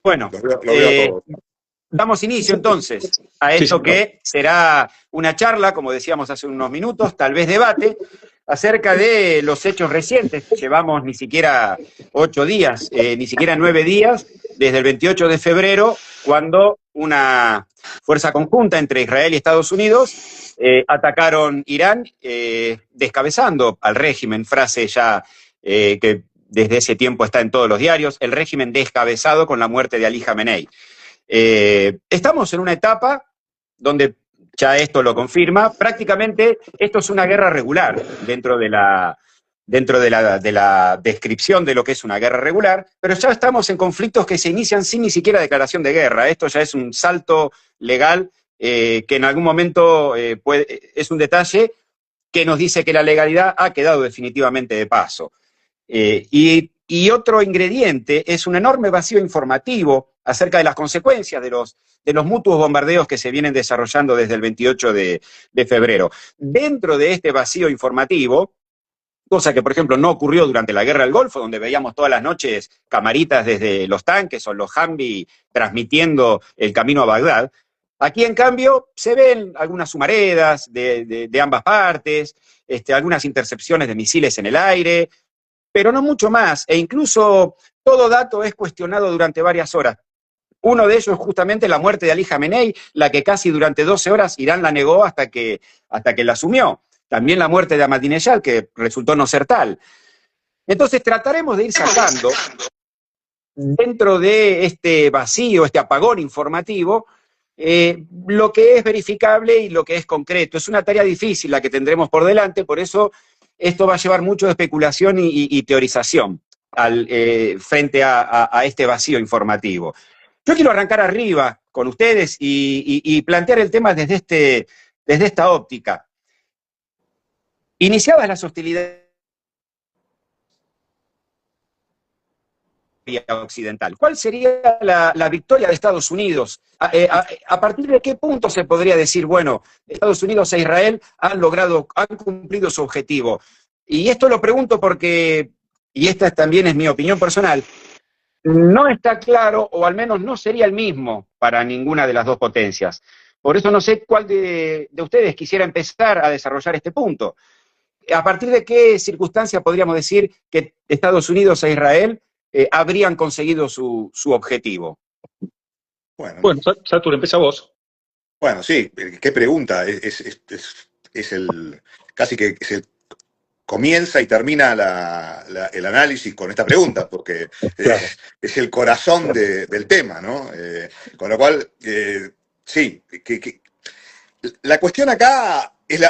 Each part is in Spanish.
Bueno, Lo veo todo. damos inicio entonces a Sí, esto señor. que será una charla, como decíamos hace unos minutos, tal vez debate, acerca de los hechos recientes. Llevamos ni siquiera 8 días, ni siquiera 9 días, desde el 28 de febrero, cuando una fuerza conjunta entre Israel y Estados Unidos atacaron Irán, descabezando al régimen, frase ya que desde ese tiempo está en todos los diarios, el régimen descabezado con la muerte de Ali Khamenei. Estamos en una etapa donde, ya esto lo confirma, prácticamente esto es una guerra regular dentro de la descripción de lo que es una guerra regular, pero ya estamos en conflictos que se inician sin ni siquiera declaración de guerra. Esto ya es un salto legal que en algún momento es un detalle que nos dice que la legalidad ha quedado definitivamente de paso. Y otro ingrediente es un enorme vacío informativo acerca de las consecuencias de los mutuos bombardeos que se vienen desarrollando desde el 28 de febrero. Dentro de este vacío informativo, cosa que, por ejemplo, no ocurrió durante la Guerra del Golfo, donde veíamos todas las noches camaritas desde los tanques o los Humvee transmitiendo el camino a Bagdad, aquí, en cambio, se ven algunas humaredas de ambas partes, algunas intercepciones de misiles en el aire, pero no mucho más, e incluso todo dato es cuestionado durante varias horas. Uno de ellos es justamente la muerte de Ali Khamenei, la que casi durante 12 horas Irán la negó hasta que la asumió. También la muerte de Ahmadinejad, que resultó no ser tal. Entonces trataremos de ir sacando, dentro de este vacío, este apagón informativo, lo que es verificable y lo que es concreto. Es una tarea difícil la que tendremos por delante, por eso esto va a llevar mucho de especulación y teorización frente a este vacío informativo. Yo quiero arrancar arriba con ustedes y plantear el tema desde esta óptica. Iniciadas las hostilidades occidental, ¿cuál sería la victoria de Estados Unidos? ¿A partir de qué punto se podría decir, bueno, Estados Unidos e Israel han cumplido su objetivo? Y esto lo pregunto porque, y esta también es mi opinión personal, no está claro, o al menos no sería el mismo para ninguna de las dos potencias. Por eso no sé cuál de ustedes quisiera empezar a desarrollar este punto. ¿A partir de qué circunstancia podríamos decir que Estados Unidos e Israel habrían conseguido su objetivo? Bueno, Satur, empieza vos. bueno, sí, qué pregunta. Casi que comienza y termina el análisis con esta pregunta, porque es el corazón del tema, ¿no? Con lo cual, sí, la cuestión acá es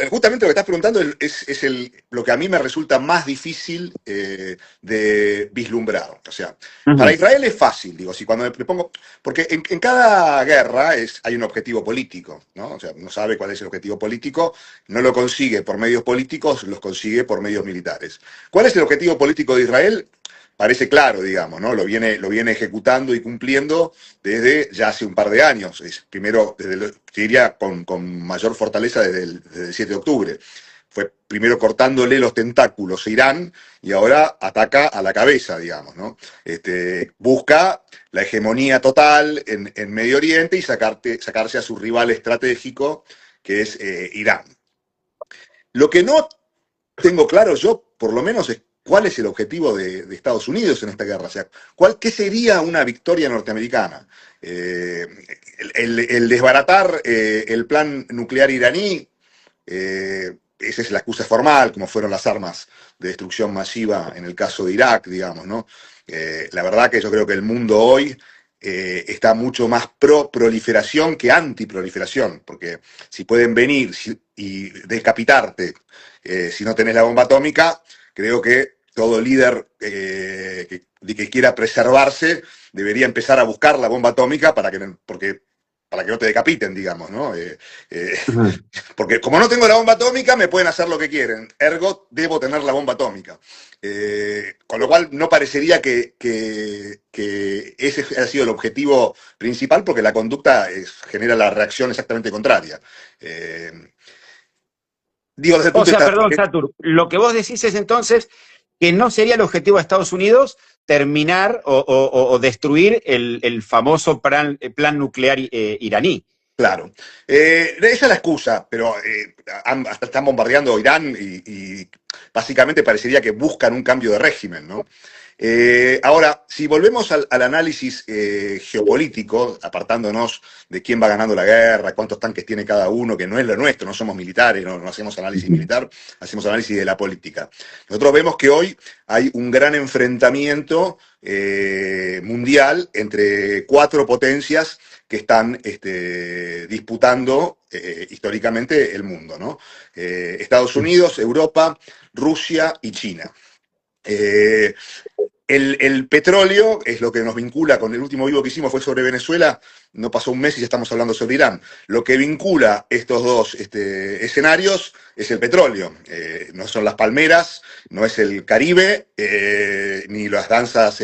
justamente lo que estás preguntando es lo que a mí me resulta más difícil de vislumbrar. O sea, para Israel es fácil, digo, si cuando me pongo. Porque en cada guerra hay un objetivo político, ¿no? O sea, no sabe cuál es el objetivo político, no lo consigue por medios políticos, los consigue por medios militares. ¿Cuál es el objetivo político de Israel? Parece claro, digamos, ¿no? Lo viene ejecutando y cumpliendo desde ya hace un par de años. Primero, te diría con mayor fortaleza desde el 7 de octubre. Fue primero cortándole los tentáculos a Irán y ahora ataca a la cabeza, digamos, ¿no? Busca la hegemonía total en Medio Oriente y sacarse a su rival estratégico, que es Irán. Lo que no tengo claro yo, por lo menos, es cuál es el objetivo de Estados Unidos en esta guerra. O sea, ¿qué sería una victoria norteamericana? El desbaratar el plan nuclear iraní, esa es la excusa formal, como fueron las armas de destrucción masiva en el caso de Irak, digamos, ¿no? La verdad que yo creo que el mundo hoy está mucho más pro proliferación que anti-proliferación, porque si pueden venir y decapitarte si no tenés la bomba atómica, creo que todo líder que quiera preservarse debería empezar a buscar la bomba atómica para que no te decapiten, digamos, ¿no? Porque como no tengo la bomba atómica, me pueden hacer lo que quieren. Ergo, debo tener la bomba atómica. Con lo cual, no parecería que ese haya sido el objetivo principal, porque la conducta genera la reacción exactamente contraria. Desde el punto O sea, de vista, perdón, Satur, lo que vos decís es entonces que no sería el objetivo de Estados Unidos terminar o destruir el famoso plan nuclear iraní. Claro. Esa es la excusa, pero hasta están bombardeando Irán y básicamente parecería que buscan un cambio de régimen, ¿no? Ahora, si volvemos al análisis geopolítico, apartándonos de quién va ganando la guerra, cuántos tanques tiene cada uno, que no es lo nuestro, no somos militares, no hacemos análisis militar, hacemos análisis de la política. Nosotros vemos que hoy hay un gran enfrentamiento mundial entre cuatro potencias que están disputando históricamente el mundo, ¿no? Estados Unidos, Europa, Rusia y China. El petróleo es lo que nos vincula con el último vivo que hicimos, fue sobre Venezuela, no pasó un mes y ya estamos hablando sobre Irán. Lo que vincula estos dos escenarios es el petróleo. No son las palmeras, no es el Caribe, ni las danzas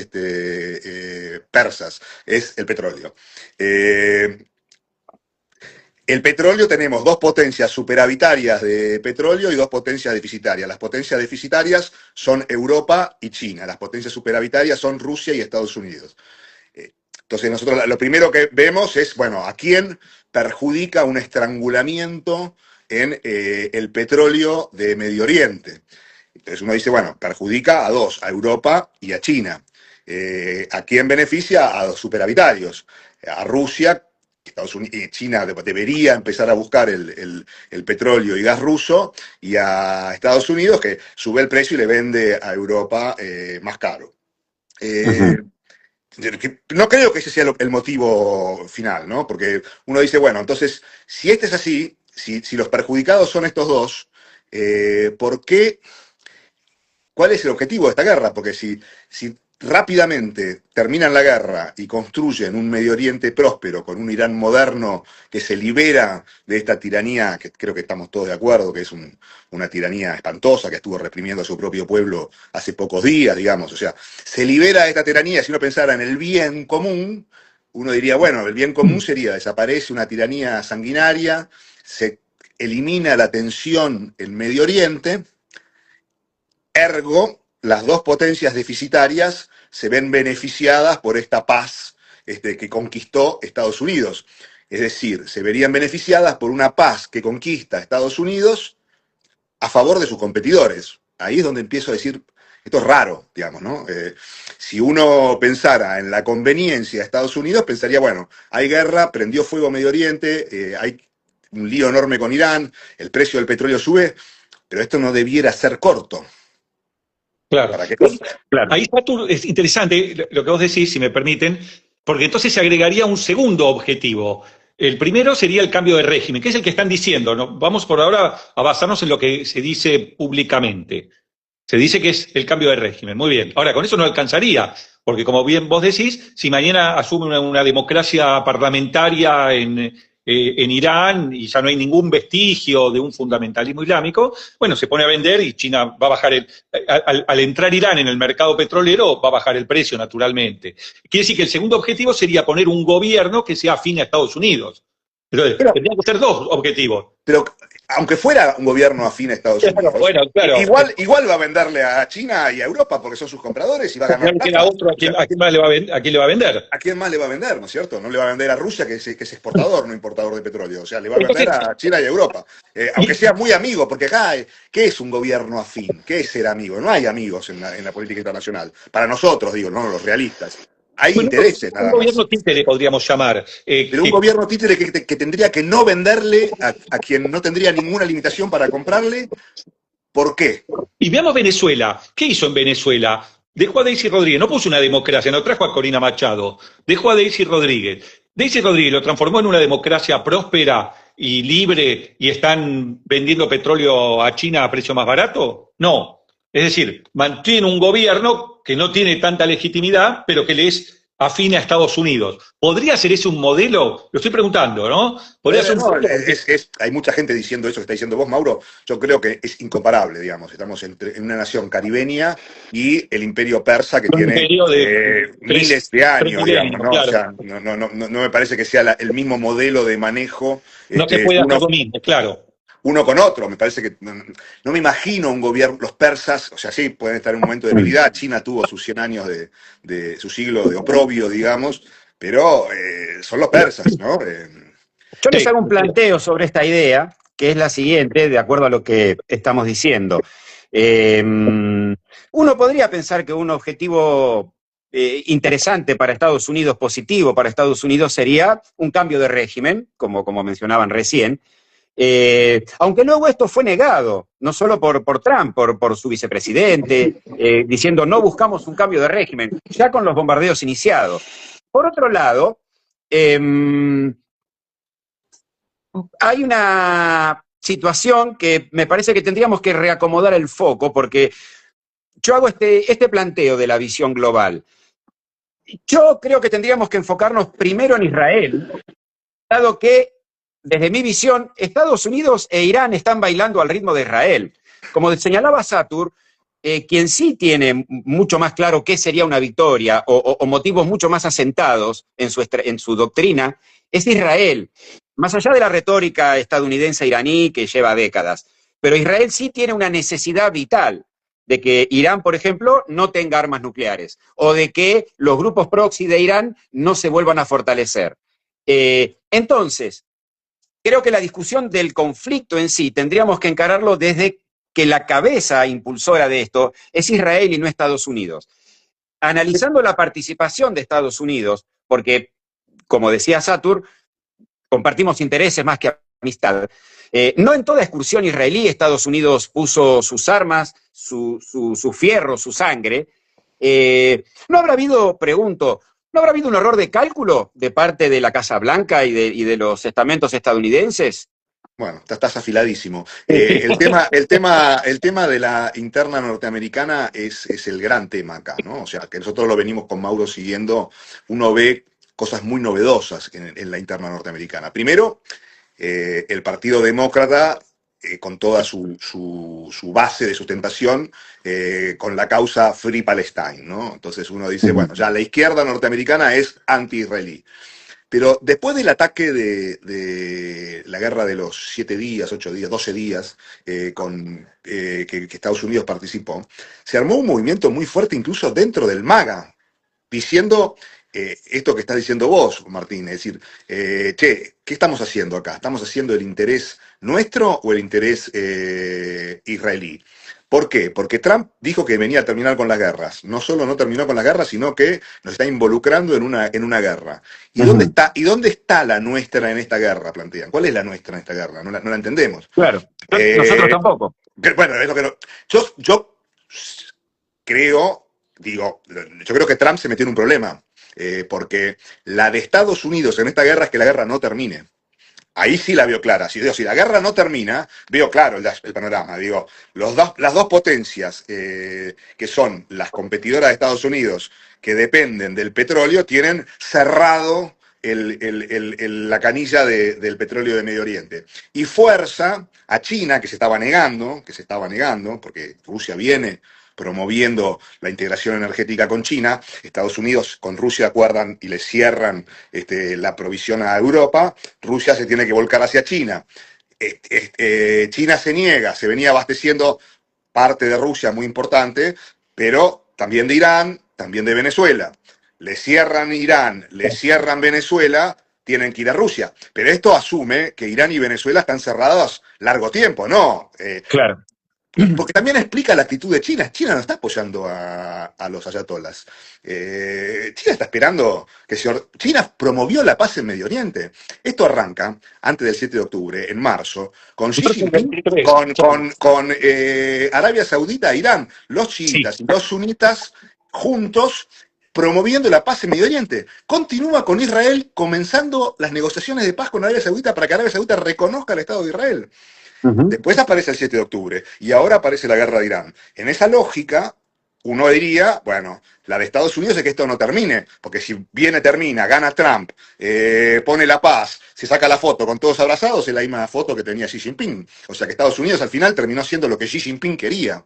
persas, es el petróleo. El petróleo, tenemos dos potencias superavitarias de petróleo y dos potencias deficitarias. Las potencias deficitarias son Europa y China. Las potencias superavitarias son Rusia y Estados Unidos. Entonces nosotros lo primero que vemos es, bueno, ¿a quién perjudica un estrangulamiento en el petróleo de Medio Oriente? Entonces uno dice, bueno, perjudica a dos, a Europa y a China. ¿A quién beneficia? A los superavitarios. A Rusia, Estados Unidos y China debería empezar a buscar el petróleo y gas ruso, y a Estados Unidos, que sube el precio y le vende a Europa más caro. No creo que ese sea el motivo final, ¿no? Porque uno dice, bueno, entonces, si este es así, si los perjudicados son estos dos, ¿por qué? ¿Cuál es el objetivo de esta guerra? Porque si rápidamente terminan la guerra y construyen un Medio Oriente próspero, con un Irán moderno que se libera de esta tiranía, que creo que estamos todos de acuerdo, que es una tiranía espantosa, que estuvo reprimiendo a su propio pueblo hace pocos días, digamos, o sea, se libera de esta tiranía. Si uno pensara en el bien común, uno diría, bueno, el bien común sería, desaparece una tiranía sanguinaria, se elimina la tensión en Medio Oriente, ergo, las dos potencias deficitarias se ven beneficiadas por esta paz que conquistó Estados Unidos. Es decir, se verían beneficiadas por una paz que conquista Estados Unidos a favor de sus competidores. Ahí es donde empiezo a decir, esto es raro, digamos, ¿no? Si uno pensara en la conveniencia de Estados Unidos, pensaría, bueno, hay guerra, prendió fuego Medio Oriente, hay un lío enorme con Irán, el precio del petróleo sube, pero esto no debiera ser corto. Claro. ¿Para qué? Claro. Ahí está es interesante lo que vos decís, si me permiten, porque entonces se agregaría un segundo objetivo. El primero sería el cambio de régimen, que es el que están diciendo, ¿no? Vamos por ahora a basarnos en lo que se dice públicamente. Se dice que es el cambio de régimen. Muy bien. Ahora, con eso no alcanzaría, porque como bien vos decís, si mañana asume una democracia parlamentaria en Irán y ya no hay ningún vestigio de un fundamentalismo islámico, bueno, se pone a vender y China va a bajar al entrar Irán en el mercado petrolero, va a bajar el precio naturalmente. Quiere decir que el segundo objetivo sería poner un gobierno que sea afín a Estados Unidos. Entonces, tendrían que ser dos objetivos. Pero aunque fuera un gobierno afín a Estados Unidos, bueno, claro. igual va a venderle a China y a Europa porque son sus compradores y va a ganar plata. ¿A quién más le va a vender? ¿A quién más le va a vender, no es cierto? No le va a vender a Rusia, que es exportador, no importador de petróleo. O sea, le va a vender a China y a Europa. Aunque sea muy amigo, porque acá, ¿qué es un gobierno afín? ¿Qué es ser amigo? No hay amigos en la política internacional. Para nosotros, digo, no los realistas. Hay intereses, nada más. Un gobierno títere podríamos llamar. Pero un gobierno títere que tendría que no venderle a quien no tendría ninguna limitación para comprarle. ¿Por qué? Y veamos Venezuela. ¿Qué hizo en Venezuela? Dejó a Daisy Rodríguez, no puso una democracia, no trajo a Corina Machado. Dejó a Daisy Rodríguez. Daisy Rodríguez lo transformó en una democracia próspera y libre y están vendiendo petróleo a China a precio más barato. No. Es decir, mantiene un gobierno que no tiene tanta legitimidad, pero que le es afín a Estados Unidos. ¿Podría ser ese un modelo? Lo estoy preguntando, ¿no? ¿Podría ser un modelo? Hay mucha gente diciendo eso que está diciendo vos, Mauro. Yo creo que es incomparable, digamos. Estamos en una nación caribeña y el imperio persa que tiene miles de años, digamos, ¿no? Claro. O sea, no me parece que sea el mismo modelo de manejo. No se puede hacer lo mismo, claro. uno con otro. Me parece que no me imagino un gobierno, los persas, o sea, sí, pueden estar en un momento de debilidad. China tuvo sus 100 años de su siglo de oprobio, digamos, pero son los persas, ¿no? Yo les Sí. hago un planteo sobre esta idea, que es la siguiente, de acuerdo a lo que estamos diciendo. Uno podría pensar que un objetivo interesante para Estados Unidos, positivo para Estados Unidos, sería un cambio de régimen, como mencionaban recién, aunque luego esto fue negado, no solo por Trump, por su vicepresidente, diciendo no buscamos un cambio de régimen, ya con los bombardeos iniciados. Por otro lado, hay una situación que me parece que tendríamos que reacomodar el foco, porque yo hago este planteo de la visión global. Yo creo que tendríamos que enfocarnos primero en Israel, dado que, desde mi visión, Estados Unidos e Irán están bailando al ritmo de Israel. Como señalaba Satur, quien sí tiene mucho más claro qué sería una victoria o motivos mucho más asentados en su doctrina, es Israel. Más allá de la retórica estadounidense-iraní que lleva décadas. Pero Israel sí tiene una necesidad vital de que Irán, por ejemplo, no tenga armas nucleares o de que los grupos proxy de Irán no se vuelvan a fortalecer. Entonces, creo que la discusión del conflicto en sí tendríamos que encararlo desde que la cabeza impulsora de esto es Israel y no Estados Unidos. Analizando la participación de Estados Unidos, porque, como decía Satur, compartimos intereses más que amistad. No en toda excursión israelí Estados Unidos puso sus armas, su fierro, su sangre. ¿No habrá habido, pregunto, no habrá habido un error de cálculo de parte de la Casa Blanca y de los estamentos estadounidenses? Bueno, estás afiladísimo. El tema de la interna norteamericana es el gran tema acá, ¿no? O sea, que nosotros lo venimos con Mauro siguiendo, uno ve cosas muy novedosas en la interna norteamericana. Primero, el Partido Demócrata, con toda su base de sustentación, con la causa Free Palestine, ¿no? Entonces uno dice, bueno, ya la izquierda norteamericana es anti-israelí. Pero después del ataque de la guerra de los 7 días, 8 días, 12 días, que Estados Unidos participó, se armó un movimiento muy fuerte incluso dentro del MAGA, diciendo esto que estás diciendo vos, Martín, es decir, che, ¿qué estamos haciendo acá? ¿Estamos haciendo el interés nuestro o el interés israelí? ¿Por qué? Porque Trump dijo que venía a terminar con las guerras. No solo no terminó con las guerras, sino que nos está involucrando en una guerra. ¿Y dónde está la nuestra en esta guerra? Plantean. ¿Cuál es la nuestra en esta guerra? No la entendemos. Claro, nosotros tampoco. Bueno, es lo que no. Yo creo, yo creo que Trump se metió en un problema. Porque la de Estados Unidos en esta guerra es que la guerra no termine. Ahí sí la veo clara. Si la guerra no termina, veo claro el panorama. Las dos potencias que son las competidoras de Estados Unidos, que dependen del petróleo, tienen cerrado la canilla del petróleo de Medio Oriente. Y fuerza a China, que se estaba negando, porque Rusia viene promoviendo la integración energética con China. Estados Unidos con Rusia acuerdan y le cierran la provisión a Europa. Rusia se tiene que volcar hacia China. China se niega, se venía abasteciendo parte de Rusia muy importante, pero también de Irán, también de Venezuela. Le cierran Irán, le cierran Venezuela, tienen que ir a Rusia. Pero esto asume que Irán y Venezuela están cerrados largo tiempo, ¿no? Claro. Porque también explica la actitud de China. China no está apoyando a los ayatolas. China está esperando que China promovió la paz en Medio Oriente. Esto arranca antes del 7 de octubre, en marzo, con Xi Jinping, con Arabia Saudita e Irán, los chiitas y los sunitas juntos promoviendo la paz en Medio Oriente. Continúa con Israel comenzando las negociaciones de paz con Arabia Saudita para que Arabia Saudita reconozca el Estado de Israel. Después aparece el 7 de octubre y ahora aparece la guerra de Irán. En esa lógica, uno diría, bueno, la de Estados Unidos es que esto no termine, porque si termina, gana Trump, pone la paz, se saca la foto con todos abrazados, es la misma foto que tenía Xi Jinping. O sea que Estados Unidos al final terminó siendo lo que Xi Jinping quería.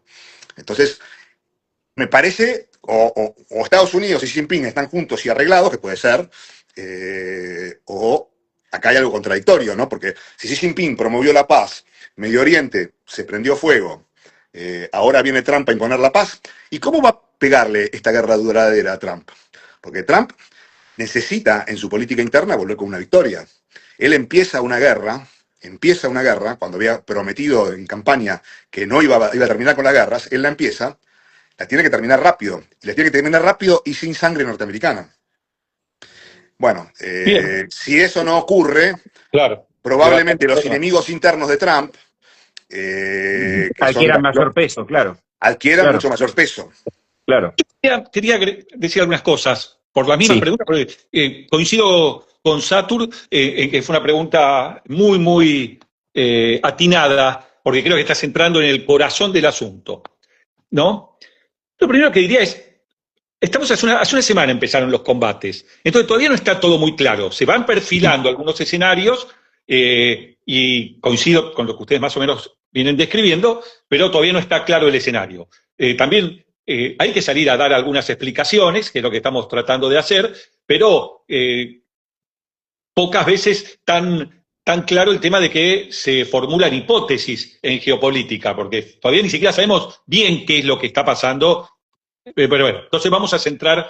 Entonces, me parece, o Estados Unidos y Xi Jinping están juntos y arreglados, que puede ser, o acá hay algo contradictorio, ¿no? Porque si Xi Jinping promovió la paz, Medio Oriente se prendió fuego, ahora viene Trump a imponer la paz. ¿Y cómo va a pegarle esta guerra duradera a Trump? Porque Trump necesita en su política interna volver con una victoria. Él empieza una guerra cuando había prometido en campaña que no iba a terminar con las guerras, él la tiene que terminar rápido, y sin sangre norteamericana. Bueno, si eso no ocurre, Claro. probablemente los enemigos internos de Trump adquieran mayor peso, claro. Adquieran mucho mayor peso. Claro. Quería decir algunas cosas por la misma pregunta, porque coincido con Satur en que fue una pregunta muy, muy atinada, porque creo que estás entrando en el corazón del asunto, ¿no? Lo primero que diría es, hace una semana empezaron los combates, entonces todavía no está todo muy claro, se van perfilando algunos escenarios y coincido con lo que ustedes más o menos vienen describiendo, pero todavía no está claro el escenario. También hay que salir a dar algunas explicaciones, que es lo que estamos tratando de hacer, pero pocas veces tan claro el tema de que se formulan hipótesis en geopolítica, porque todavía ni siquiera sabemos bien qué es lo que está pasando. Pero bueno, entonces vamos a centrar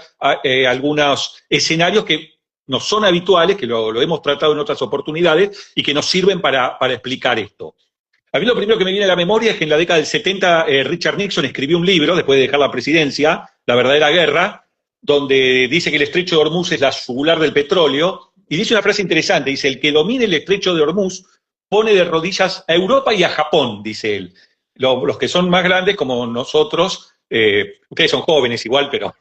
algunos escenarios que no son habituales, que lo hemos tratado en otras oportunidades y que nos sirven para explicar esto. A mí lo primero que me viene a la memoria es que en la década del 70 Richard Nixon escribió un libro, después de dejar la presidencia, La verdadera guerra, donde dice que el estrecho de Hormuz es la yugular del petróleo, y dice una frase interesante, dice, el que domine el estrecho de Hormuz pone de rodillas a Europa y a Japón, dice él. Los que son más grandes, como nosotros, ustedes son jóvenes igual, pero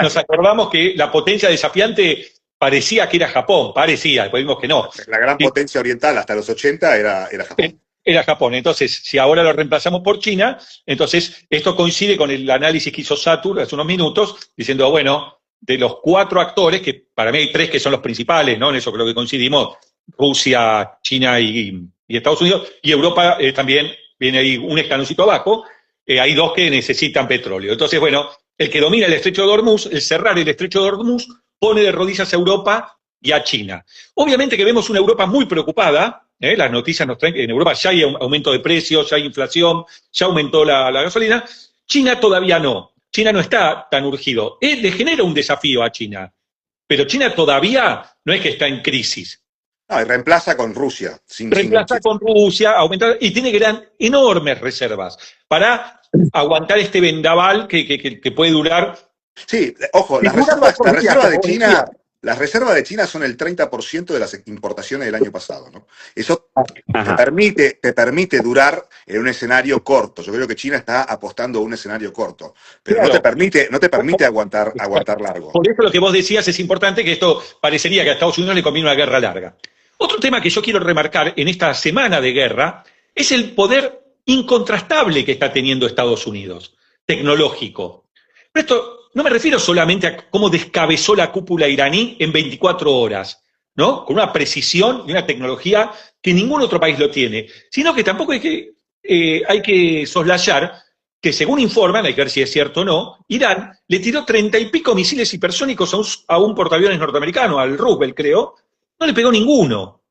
nos acordamos que la potencia desafiante parecía que era Japón, después vimos que no. La gran potencia oriental hasta los 80 era Japón. Era Japón. Entonces, si ahora lo reemplazamos por China, entonces esto coincide con el análisis que hizo Satur hace unos minutos, diciendo, bueno, de los 4 actores, que para mí hay 3 que son los principales, ¿no? En eso creo que coincidimos, Rusia, China y Estados Unidos, y Europa también viene ahí un escaloncito abajo, hay 2 que necesitan petróleo. Entonces, bueno, el que domina el estrecho de Hormuz, el cerrar el estrecho de Hormuz, pone de rodillas a Europa y a China. Obviamente que vemos una Europa muy preocupada, las noticias nos traen que en Europa ya hay aumento de precios, ya hay inflación, ya aumentó la gasolina. China todavía no. China no está tan urgido. Le genera un desafío a China, pero China todavía no es que está en crisis. No, y reemplaza con Rusia. Reemplaza con Rusia, aumenta, y tiene enormes reservas para aguantar este vendaval que puede durar. Sí, ojo, las reservas de China son el 30% de las importaciones del año pasado, ¿no? Eso te permite durar en un escenario corto. Yo creo que China está apostando a un escenario corto, pero claro, no te permite aguantar largo. Por eso lo que vos decías es importante, que esto parecería que a Estados Unidos le conviene una guerra larga. Otro tema que yo quiero remarcar en esta semana de guerra es el poder incontrastable que está teniendo Estados Unidos, tecnológico. Pero esto no me refiero solamente a cómo descabezó la cúpula iraní en 24 horas, ¿no? Con una precisión y una tecnología que ningún otro país lo tiene, sino que tampoco hay que soslayar que, según informan, hay que ver si es cierto o no, Irán le tiró 30 y pico misiles hipersónicos a un portaaviones norteamericano, al Roosevelt, creo, no le pegó ninguno.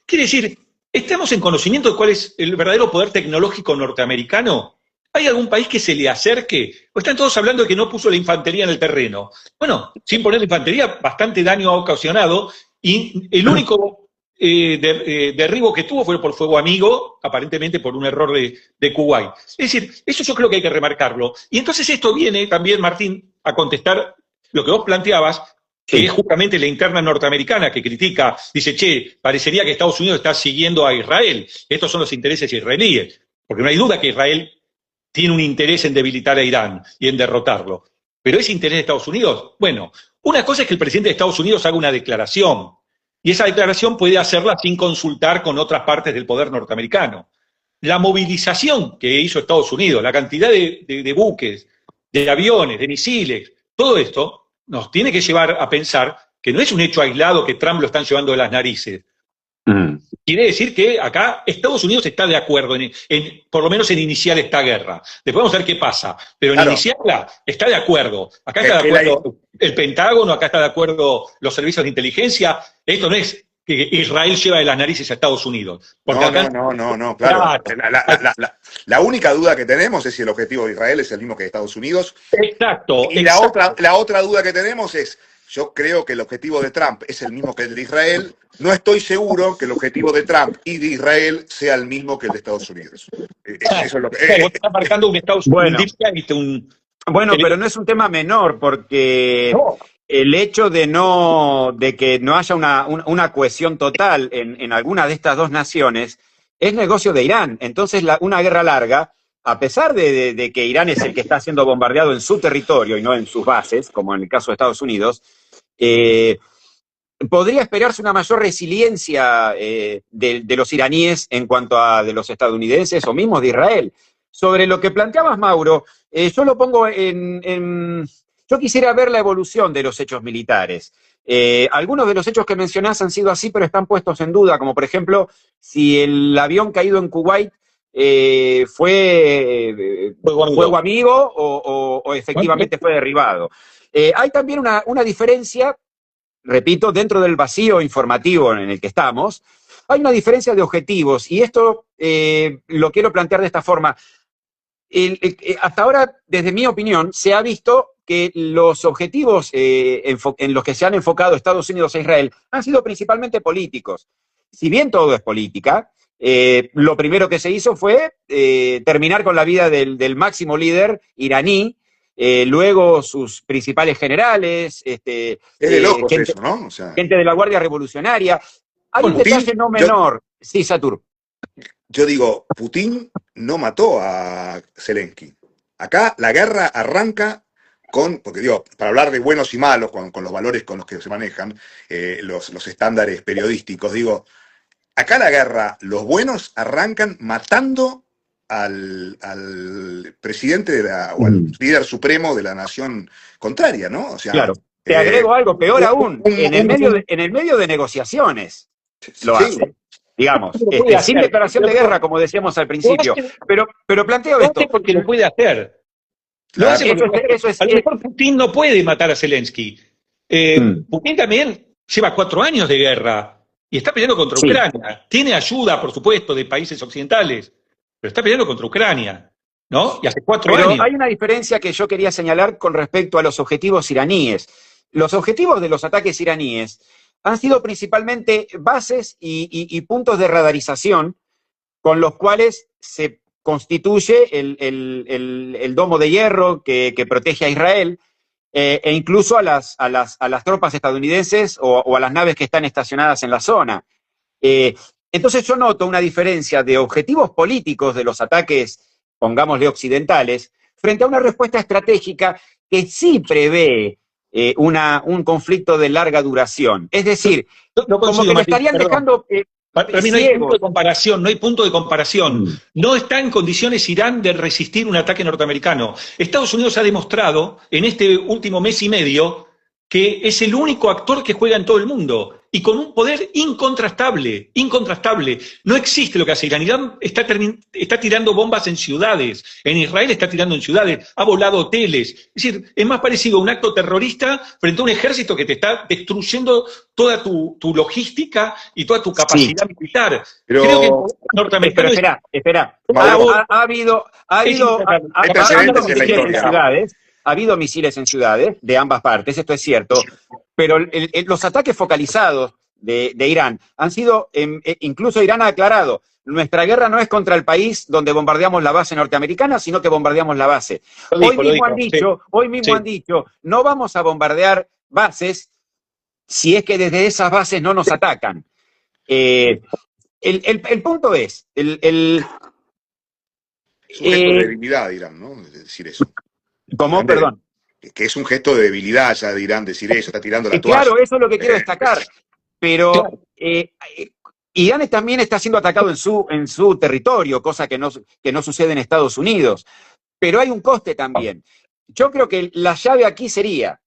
Quiere decir, ¿estamos en conocimiento de cuál es el verdadero poder tecnológico norteamericano? ¿Hay algún país que se le acerque? ¿O están todos hablando de que no puso la infantería en el terreno? Bueno, sin poner la infantería, bastante daño ha ocasionado, y el único derribo que tuvo fue por fuego amigo, aparentemente por un error de Kuwait. Es decir, eso yo creo que hay que remarcarlo. Y entonces esto viene también, Martín, a contestar lo que vos planteabas, que es justamente la interna norteamericana que critica, dice, che, parecería que Estados Unidos está siguiendo a Israel. Estos son los intereses israelíes, porque no hay duda que Israel tiene un interés en debilitar a Irán y en derrotarlo. ¿Pero es interés de Estados Unidos? Bueno, una cosa es que el presidente de Estados Unidos haga una declaración, y esa declaración puede hacerla sin consultar con otras partes del poder norteamericano. La movilización que hizo Estados Unidos, la cantidad de buques, de aviones, de misiles, todo esto nos tiene que llevar a pensar que no es un hecho aislado que Trump lo están llevando de las narices. Quiere decir que acá Estados Unidos está de acuerdo, por lo menos en iniciar esta guerra. Después vamos a ver qué pasa, pero en iniciarla está de acuerdo. Acá está de acuerdo el Pentágono, acá está de acuerdo los servicios de inteligencia. Esto no es que Israel lleva de las narices a Estados Unidos. Porque No, acá, no, claro. claro, La única duda que tenemos es si el objetivo de Israel es el mismo que de Estados Unidos. exacto, Y la otra duda que tenemos es, yo creo que el objetivo de Trump es el mismo que el de Israel. No estoy seguro que el objetivo de Trump y de Israel sea el mismo que el de Estados Unidos. Eso es lo que... vos estás marcando un Estados Bueno, Unidos, bueno, pero no es un tema menor, porque no, el hecho de que no haya una cohesión total en alguna de estas dos naciones es negocio de Irán. Entonces, una guerra larga, a pesar de que Irán es el que está siendo bombardeado en su territorio y no en sus bases, como en el caso de Estados Unidos, podría esperarse una mayor resiliencia de los iraníes en cuanto a de los estadounidenses o mismos de Israel. Sobre lo que planteabas, Mauro, yo lo pongo yo quisiera ver la evolución de los hechos militares. Algunos de los hechos que mencionás han sido así, pero están puestos en duda, como por ejemplo, si el avión caído en Kuwait fue fuego amigo o efectivamente fue derribado. Hay también una diferencia, repito, dentro del vacío informativo en el que estamos, hay una diferencia de objetivos, y esto lo quiero plantear de esta forma. Hasta ahora, desde mi opinión, se ha visto que los objetivos en los que se han enfocado Estados Unidos e Israel han sido principalmente políticos. Si bien todo es política, lo primero que se hizo fue terminar con la vida del máximo líder iraní, luego sus principales generales, Es de locos gente, eso, ¿no? O sea, gente de la Guardia Revolucionaria. Hay un Putin, detalle no menor. Sí, Satur. yo digo, Putin no mató a Zelensky. Acá la guerra arranca porque digo, para hablar de buenos y malos, con los valores con los que se manejan, los estándares periodísticos, digo, acá la guerra, los buenos arrancan matando al presidente o al líder supremo de la nación contraria, ¿no? O sea, claro. Te agrego algo peor aún, en el medio de negociaciones lo hace, digamos, sin declaración de guerra, como decíamos al principio. Pero planteo esto. Porque lo puede hacer. Lo hace porque a lo mejor Putin no puede matar a Zelensky. Putin también lleva 4 años de guerra y está peleando contra Ucrania. Tiene ayuda, por supuesto, de países occidentales, pero está peleando contra Ucrania, ¿no? Y hace 4 años. Hay una diferencia que yo quería señalar con respecto a los objetivos iraníes. Los objetivos de los ataques iraníes han sido principalmente bases y puntos de radarización con los cuales se constituye el domo de hierro que protege a Israel, e incluso a las tropas estadounidenses o a las naves que están estacionadas en la zona. Entonces yo noto una diferencia de objetivos políticos de los ataques, pongámosle occidentales, frente a una respuesta estratégica que sí prevé un conflicto de larga duración. Es decir, como que le estarían dejando... Para mí no hay punto de comparación, no hay punto de comparación. No está en condiciones Irán de resistir un ataque norteamericano. Estados Unidos ha demostrado en este último mes y medio que es el único actor que juega en todo el mundo y con un poder incontrastable. No existe lo que hace Irán. Irán está tirando bombas en ciudades, en Israel está tirando en ciudades, ha volado hoteles. Es decir, es más parecido a un acto terrorista frente a un ejército que te está destruyendo toda tu logística y toda tu capacidad militar. Pero, creo que el norteamericano espera. Ha habido ha habido misiles en ciudades de ambas partes, esto es cierto, pero los ataques focalizados de Irán han sido, incluso Irán ha aclarado, nuestra guerra no es contra el país donde bombardeamos la base norteamericana, sino que bombardeamos la base. Hoy mismo han dicho, no vamos a bombardear bases si es que desde esas bases no nos atacan. El punto es... Es un gesto de debilidad, Irán, ¿no? decir eso. ¿Cómo? Perdón. Que es un gesto de debilidad ya de Irán decir eso, está tirando la toalla. Claro, eso es lo que quiero destacar. Pero Irán también está siendo atacado en su territorio, cosa que no sucede en Estados Unidos. Pero hay un coste también. Yo creo que la llave aquí sería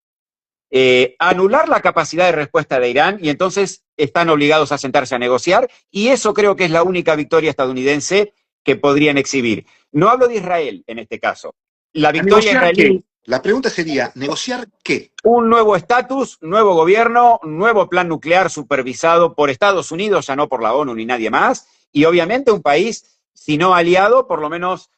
anular la capacidad de respuesta de Irán, y entonces están obligados a sentarse a negociar, y eso creo que es la única victoria estadounidense que podrían exhibir. No hablo de Israel en este caso. La victoria israelí... La pregunta sería, ¿negociar qué? Un nuevo estatus, nuevo gobierno, nuevo plan nuclear supervisado por Estados Unidos, ya no por la ONU ni nadie más, y obviamente un país, si no aliado, por lo menos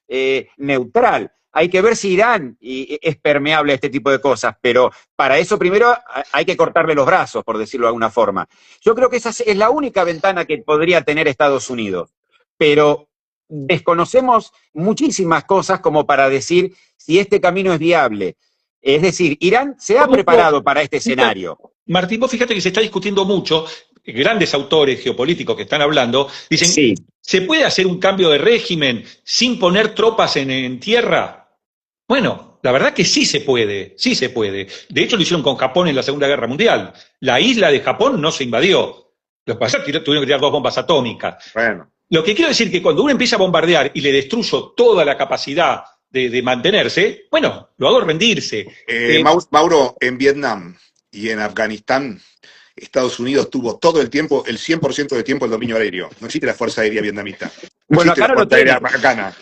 neutral. Hay que ver si Irán es permeable a este tipo de cosas, pero para eso primero hay que cortarle los brazos, por decirlo de alguna forma. Yo creo que esa es la única ventana que podría tener Estados Unidos, pero desconocemos muchísimas cosas como para decir si este camino es viable. Es decir, Irán se ha preparado para este escenario. Martín, vos fíjate que se está discutiendo mucho, grandes autores geopolíticos que están hablando, dicen, Sí. ¿se puede hacer un cambio de régimen sin poner tropas en tierra? Bueno, la verdad que sí se puede, sí se puede. De hecho, lo hicieron con Japón en la Segunda Guerra Mundial. La isla de Japón no se invadió. Los países tuvieron que tirar 2 bombas atómicas. Bueno. Lo que quiero decir es que cuando uno empieza a bombardear y le destruyo toda la capacidad de mantenerse, bueno, lo hago rendirse. Mauro, en Vietnam y en Afganistán, Estados Unidos tuvo todo el tiempo, el 100% del tiempo, el dominio aéreo. No existe la Fuerza Aérea vietnamita. No Bueno, existe acá la no lo Fuerza Aérea tiene. mexicana.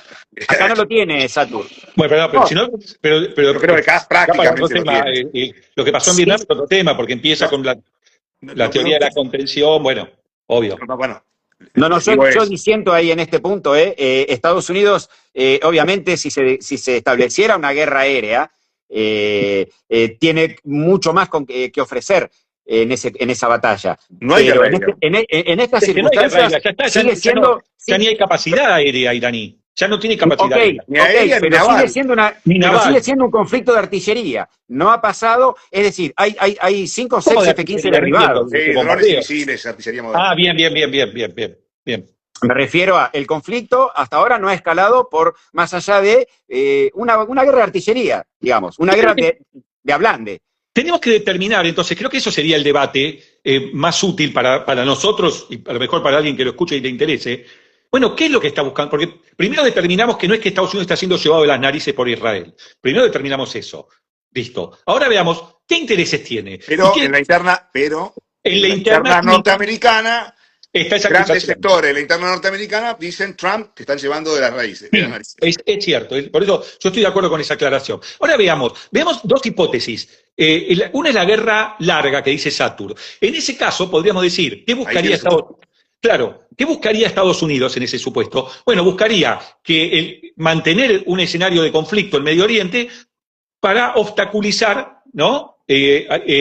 Acá no lo tiene, Satur. Bueno, pero si no, pero Yo creo que acá prácticamente otro lo tema, tiene. lo que pasó en Sí. Vietnam es otro tema, porque empieza con la teoría de la contención, bueno, obvio. Bueno, No, digo yo es- disiento ahí en este punto. Estados Unidos, obviamente, si se estableciera una guerra aérea, tiene mucho más que ofrecer en esa batalla. no hay Pero guerra aérea. en estas Es que no hay guerra circunstancias aérea, ya está, sigue siendo... ya ni hay capacidad aérea iraní, ya no tiene capacidad Ok, aérea. Ni aérea ni pero naval. Ni pero naval. sigue siendo un conflicto de artillería. No ha pasado, es decir, hay 5 o 6 ¿Cómo de F-15 artillería? derribados. No entiendo. Sí, drones y bombardeo. misiles, artillería moderna. Ah, bien. Me refiero a el conflicto hasta ahora no ha escalado por más allá de una guerra de artillería, digamos, una guerra de ablande. Tenemos que determinar, entonces, creo que eso sería el debate más útil para nosotros y a lo mejor para alguien que lo escuche y le interese. Bueno, ¿qué es lo que está buscando? Porque primero determinamos que no es que Estados Unidos está siendo llevado de las narices por Israel. Primero determinamos eso. Listo. Ahora veamos, ¿qué intereses tiene? Pero ¿Y qué- en la interna, en la interna norteamericana, está esa grandes acusación? sectores de la interna norteamericana dicen Trump te están llevando de las raíces. De las narices. Es cierto, por eso yo estoy de acuerdo con esa aclaración. Ahora veamos 2 hipótesis. Una es la guerra larga que dice Satur. En ese caso podríamos decir, ¿qué buscaría ¿qué buscaría Estados Unidos en ese supuesto? Bueno, buscaría que mantener un escenario de conflicto en Medio Oriente para obstaculizar, ¿no?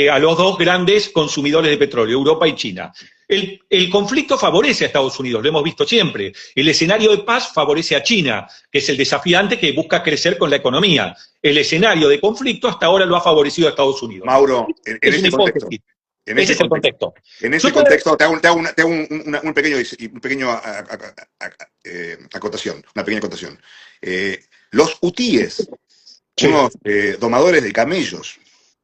A los 2 grandes consumidores de petróleo, Europa y China. El conflicto favorece a Estados Unidos, lo hemos visto siempre. El escenario de paz favorece a China, que es el desafiante que busca crecer con la economía. El escenario de conflicto hasta ahora lo ha favorecido a Estados Unidos. Mauro, en Es una ese contexto. hipótesis. En Ese ese es el contexto. En ese contexto te hago un pequeño acotación, una pequeña acotación. Los hutíes, Sí. unos domadores de camellos,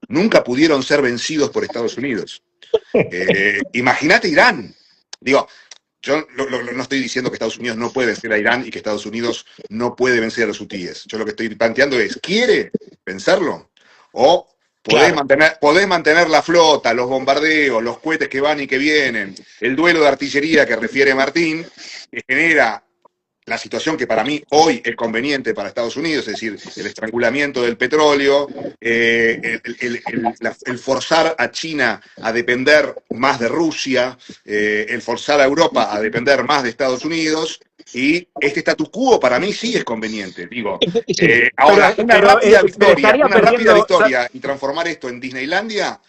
nunca pudieron ser vencidos por Estados Unidos. Imagínate Irán. Digo, yo no estoy diciendo que Estados Unidos no puede vencer a Irán y que Estados Unidos no puede vencer a los hutíes. Yo lo que estoy planteando es, ¿quiere vencerlo? ¿O podés mantener la flota, los bombardeos, los cohetes que van y que vienen, el duelo de artillería que refiere Martín, que genera la situación que para mí hoy es conveniente para Estados Unidos, es decir, el estrangulamiento del petróleo, el forzar a China a depender más de Rusia, el forzar a Europa a depender más de Estados Unidos, y este statu quo para mí sí es conveniente. Digo, ahora, una rápida victoria y transformar esto en Disneylandia,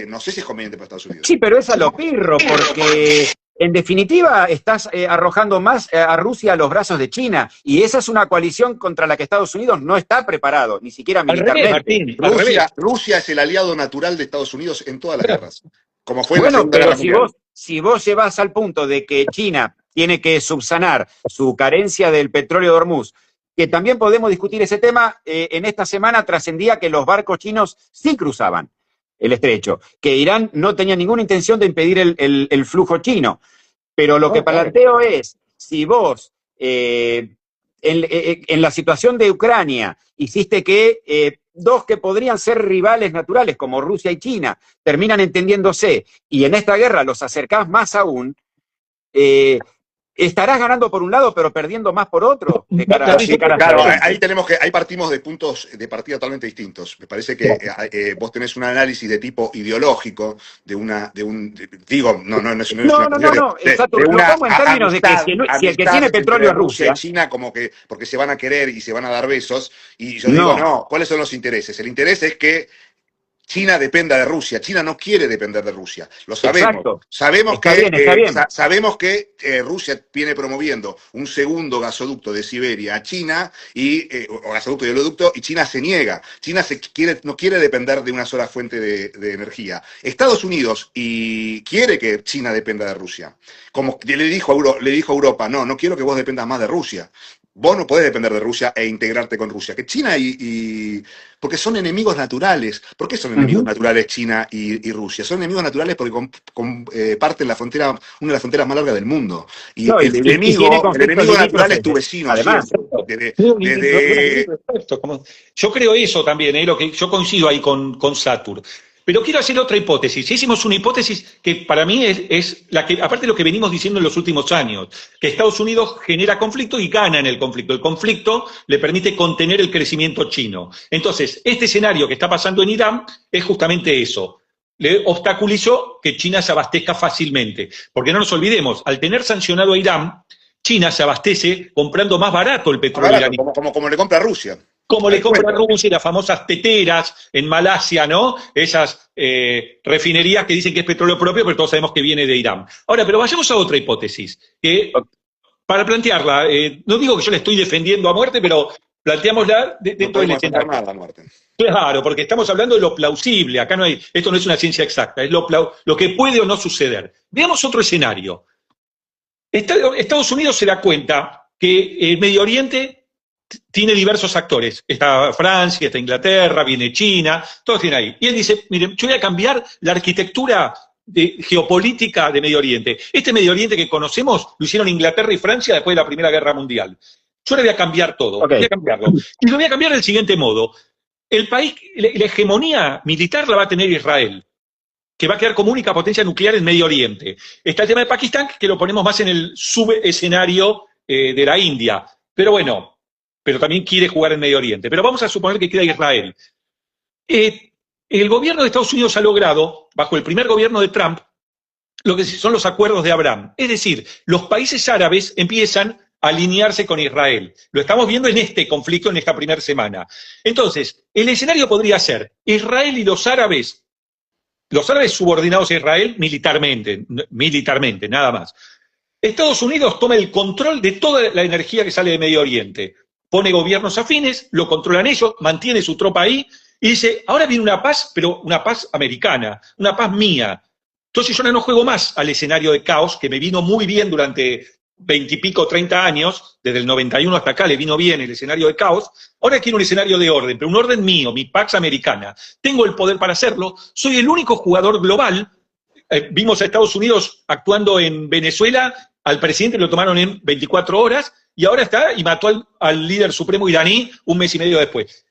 no sé si es conveniente para Estados Unidos. Sí, pero es a lo pirro, porque en definitiva estás arrojando más a Rusia a los brazos de China, y esa es una coalición contra la que Estados Unidos no está preparado, ni siquiera Al revés, militarmente. Martín, Rusia es el aliado natural de Estados Unidos en todas las guerras, como fue en la Bueno, Segunda pero Guerra Mundial. si vos llevas al punto de que China tiene que subsanar su carencia del petróleo de Hormuz, que también podemos discutir ese tema, en esta semana trascendía que los barcos chinos sí cruzaban el estrecho, que Irán no tenía ninguna intención de impedir el flujo chino. Pero lo que planteo es, si vos, en la situación de Ucrania, hiciste que 2 que podrían ser rivales naturales, como Rusia y China, terminan entendiéndose, y en esta guerra los acercás más aún, estarás ganando por un lado, pero perdiendo más por otro, de cara hacia Claro, adelante. ahí partimos de puntos de partida totalmente distintos. Me parece que vos tenés un análisis de tipo ideológico, digo, no es una No, no, no, cuestión no, exacto. de Lo una pongo en términos de que si el que tiene petróleo entre es Rusia y Rusia, China, como que porque se van a querer y se van a dar besos. Y yo digo, no, no, ¿cuáles son los intereses? El interés es que China dependa de Rusia. China no quiere depender de Rusia. Lo sabemos. exacto. Sabemos Está que, bien, está bien. sabemos que Rusia viene promoviendo un segundo gasoducto de Siberia a China, o gasoducto y oleoducto, y China se niega. China no quiere depender de una sola fuente de energía. Estados Unidos quiere que China dependa de Rusia. Como le dijo a Europa, no quiero que vos dependas más de Rusia. Vos no podés depender de Rusia e integrarte con Rusia. Que China porque son enemigos naturales. ¿Por qué son enemigos naturales China y Rusia? Son enemigos naturales porque comparten una de las fronteras más largas del mundo. Y No, el tiene conflictos enemigo natural es limítrofes, tu vecino además. siempre. Perfecto. Yo creo eso también, yo coincido ahí con Satur. Pero quiero hacer otra hipótesis. Hicimos una hipótesis que para mí es la que, aparte de lo que venimos diciendo en los últimos años, que Estados Unidos genera conflicto y gana en el conflicto. El conflicto le permite contener el crecimiento chino. Entonces, este escenario que está pasando en Irán es justamente eso. Le obstaculizó que China se abastezca fácilmente. Porque no nos olvidemos, al tener sancionado a Irán, China se abastece comprando más barato el petróleo iraní. Como le compra a Rusia. Como le compra a Rusia y las famosas teteras en Malasia, ¿no? Esas refinerías que dicen que es petróleo propio, pero todos sabemos que viene de Irán. Ahora, pero vayamos a otra hipótesis, que para plantearla, no digo que yo la estoy defendiendo a muerte, pero planteámosla dentro del escenario. Nada a muerte. Claro, porque estamos hablando de lo plausible, acá esto no es una ciencia exacta, es lo que puede o no suceder. Veamos otro escenario. Estados Unidos se da cuenta que el Medio Oriente tiene diversos actores. Está Francia, está Inglaterra, viene China, todos tienen ahí. Y él dice, miren, yo voy a cambiar la arquitectura geopolítica de Medio Oriente. Este Medio Oriente que conocemos lo hicieron Inglaterra y Francia después de la Primera Guerra Mundial. Yo le voy a cambiar todo, voy a cambiarlo. Y lo voy a cambiar del siguiente modo. El país, la hegemonía militar la va a tener Israel, que va a quedar como única potencia nuclear en Medio Oriente. Está el tema de Pakistán, que lo ponemos más en el subescenario de la India. Pero bueno, pero también quiere jugar en Medio Oriente. Pero vamos a suponer que queda Israel. El gobierno de Estados Unidos ha logrado, bajo el primer gobierno de Trump, lo que son los acuerdos de Abraham. Es decir, los países árabes empiezan a alinearse con Israel. Lo estamos viendo en este conflicto, en esta primera semana. Entonces, el escenario podría ser Israel y los árabes subordinados a Israel militarmente, nada más. Estados Unidos toma el control de toda la energía que sale de Medio Oriente. Pone gobiernos afines, lo controlan ellos, mantiene su tropa ahí y dice, ahora viene una paz, pero una paz americana, una paz mía. Entonces yo no juego más al escenario de caos, que me vino muy bien durante 20 y pico, 30 años, desde el 91 hasta acá le vino bien el escenario de caos. Ahora quiero un escenario de orden, pero un orden mío, mi pax americana. Tengo el poder para hacerlo, soy el único jugador global. Vimos a Estados Unidos actuando en Venezuela, al presidente lo tomaron en 24 horas, y ahora está y mató al líder supremo iraní un mes y medio después.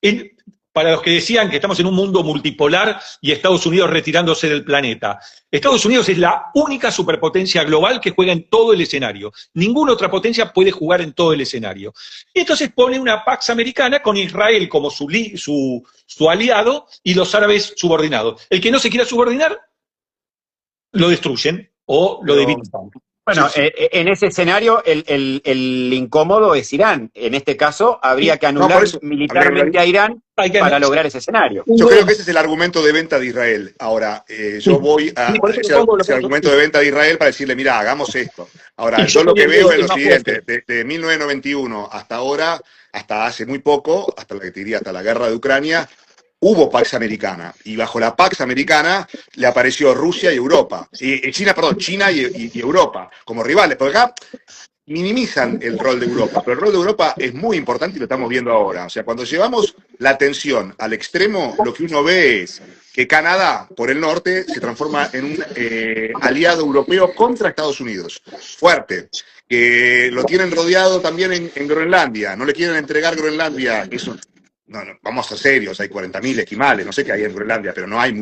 Para los que decían que estamos en un mundo multipolar y Estados Unidos retirándose del planeta, Estados Unidos es la única superpotencia global que juega en todo el escenario. Ninguna otra potencia puede jugar en todo el escenario. Y entonces pone una Pax americana con Israel como su aliado y los árabes subordinados. El que no se quiera subordinar, lo destruyen o lo debilitan. Bueno, en ese escenario el incómodo es Irán. En este caso, habría que anular militarmente a Irán para lograr ese escenario. Yo creo que ese es el argumento de venta de Israel. Ahora, yo voy a ese argumento de venta de Israel para decirle, mira, hagamos esto. Ahora, yo lo que veo es lo siguiente, de 1991 hasta ahora, hasta hace muy poco, hasta la guerra de Ucrania, hubo Pax Americana, y bajo la Pax Americana le apareció Rusia y Europa, China y Europa, como rivales, porque acá minimizan el rol de Europa, pero el rol de Europa es muy importante y lo estamos viendo ahora. O sea, cuando llevamos la atención al extremo, lo que uno ve es que Canadá, por el norte, se transforma en un aliado europeo contra Estados Unidos, fuerte, que lo tienen rodeado también en Groenlandia, no le quieren entregar Groenlandia, eso. No, vamos a ser serios, hay 40.000 esquimales, no sé qué hay en Groenlandia, pero no hay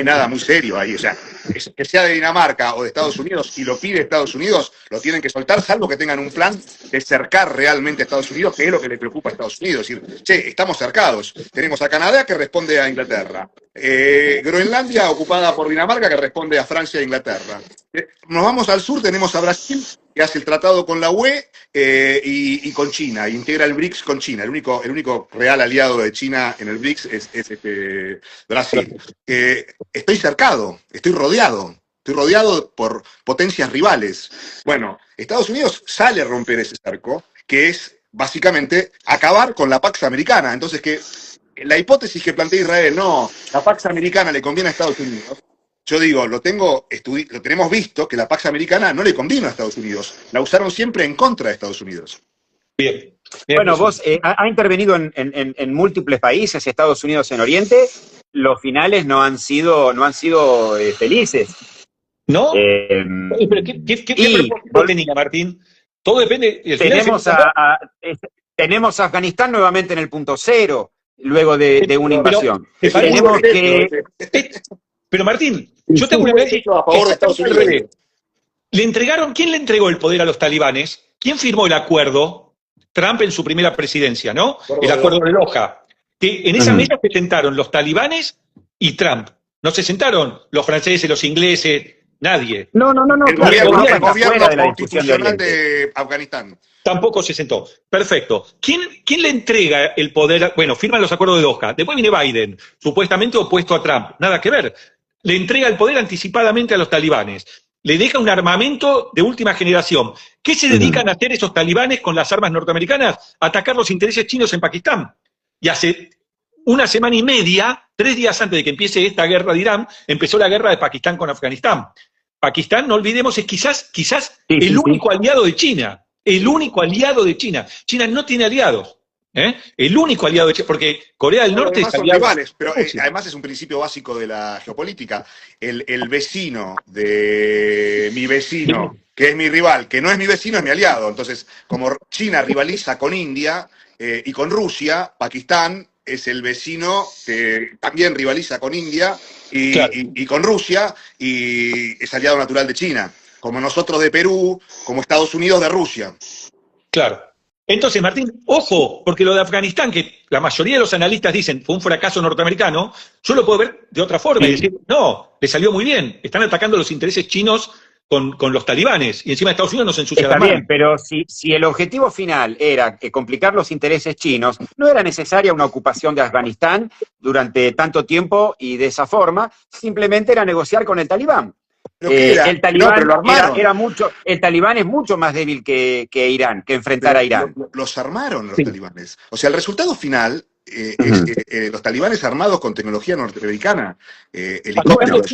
nada muy serio ahí, o sea, que sea de Dinamarca o de Estados Unidos y lo pide Estados Unidos, lo tienen que soltar, salvo que tengan un plan de cercar realmente a Estados Unidos, que es lo que le preocupa a Estados Unidos. Es decir, che, estamos cercados. Tenemos a Canadá que responde a Inglaterra. Groenlandia ocupada por Dinamarca que responde a Francia e Inglaterra. Nos vamos al sur, tenemos a Brasil que hace el tratado con la UE y con China, integra el BRICS con China. El único real aliado de China en el BRICS es Brasil. Estoy cercado, estoy rodeado por potencias rivales. Bueno, Estados Unidos sale a romper ese cerco, que es básicamente acabar con la Pax Americana. Entonces, que la hipótesis que plantea Israel, no, la Pax Americana le conviene a Estados Unidos. Yo digo, lo tenemos visto, que la Pax Americana no le convino a Estados Unidos. La usaron siempre en contra de Estados Unidos. Bien. Bueno, vos ha intervenido en múltiples países, Estados Unidos en Oriente. Los finales no han sido felices. ¿No? Pero ¿qué propósito tenía, Martín? Todo depende. Tenemos a Afganistán nuevamente en el punto cero, luego de una invasión. Pero Martín, yo tengo una vez a favor de Estados Unidos. ¿Quién le entregó el poder a los talibanes? ¿Quién firmó el acuerdo? Trump en su primera presidencia, ¿no? El acuerdo de Doha. Que en esa mesa se sentaron los talibanes y Trump. No se sentaron los franceses, los ingleses, nadie. No. El gobierno constitucional de Afganistán. Tampoco se sentó. Perfecto. ¿Quién le entrega el poder? Bueno, firman los acuerdos de Doha. Después viene Biden, supuestamente opuesto a Trump. Nada que ver. Le entrega el poder anticipadamente a los talibanes. Le deja un armamento de última generación. ¿Qué se dedican a hacer esos talibanes con las armas norteamericanas? Atacar los intereses chinos en Pakistán. Y hace una semana y media, 3 días antes de que empiece esta guerra de Irán, empezó la guerra de Pakistán con Afganistán. Pakistán, no olvidemos, es quizás el único aliado de China. El único aliado de China. China no tiene aliados. El único aliado de China, porque Corea del Norte es aliado. Rivales, pero además es un principio básico de la geopolítica. El vecino de mi vecino, que es mi rival, que no es mi vecino, es mi aliado. Entonces, como China rivaliza con India y con Rusia, Pakistán es el vecino que también rivaliza con India y con Rusia y es aliado natural de China. Como nosotros de Perú, como Estados Unidos de Rusia. Claro. Entonces, Martín, ojo, porque lo de Afganistán, que la mayoría de los analistas dicen fue un fracaso norteamericano, yo lo puedo ver de otra forma y decir, no, le salió muy bien, están atacando los intereses chinos con los talibanes y encima Estados Unidos nos ensucia la mano. Está bien, pero si el objetivo final era complicar los intereses chinos, no era necesaria una ocupación de Afganistán durante tanto tiempo y de esa forma, simplemente era negociar con el talibán. El talibán es mucho más débil que Irán, que enfrentar a Irán. Los armaron los talibanes. O sea, el resultado final es los talibanes armados con tecnología norteamericana, helicópteros.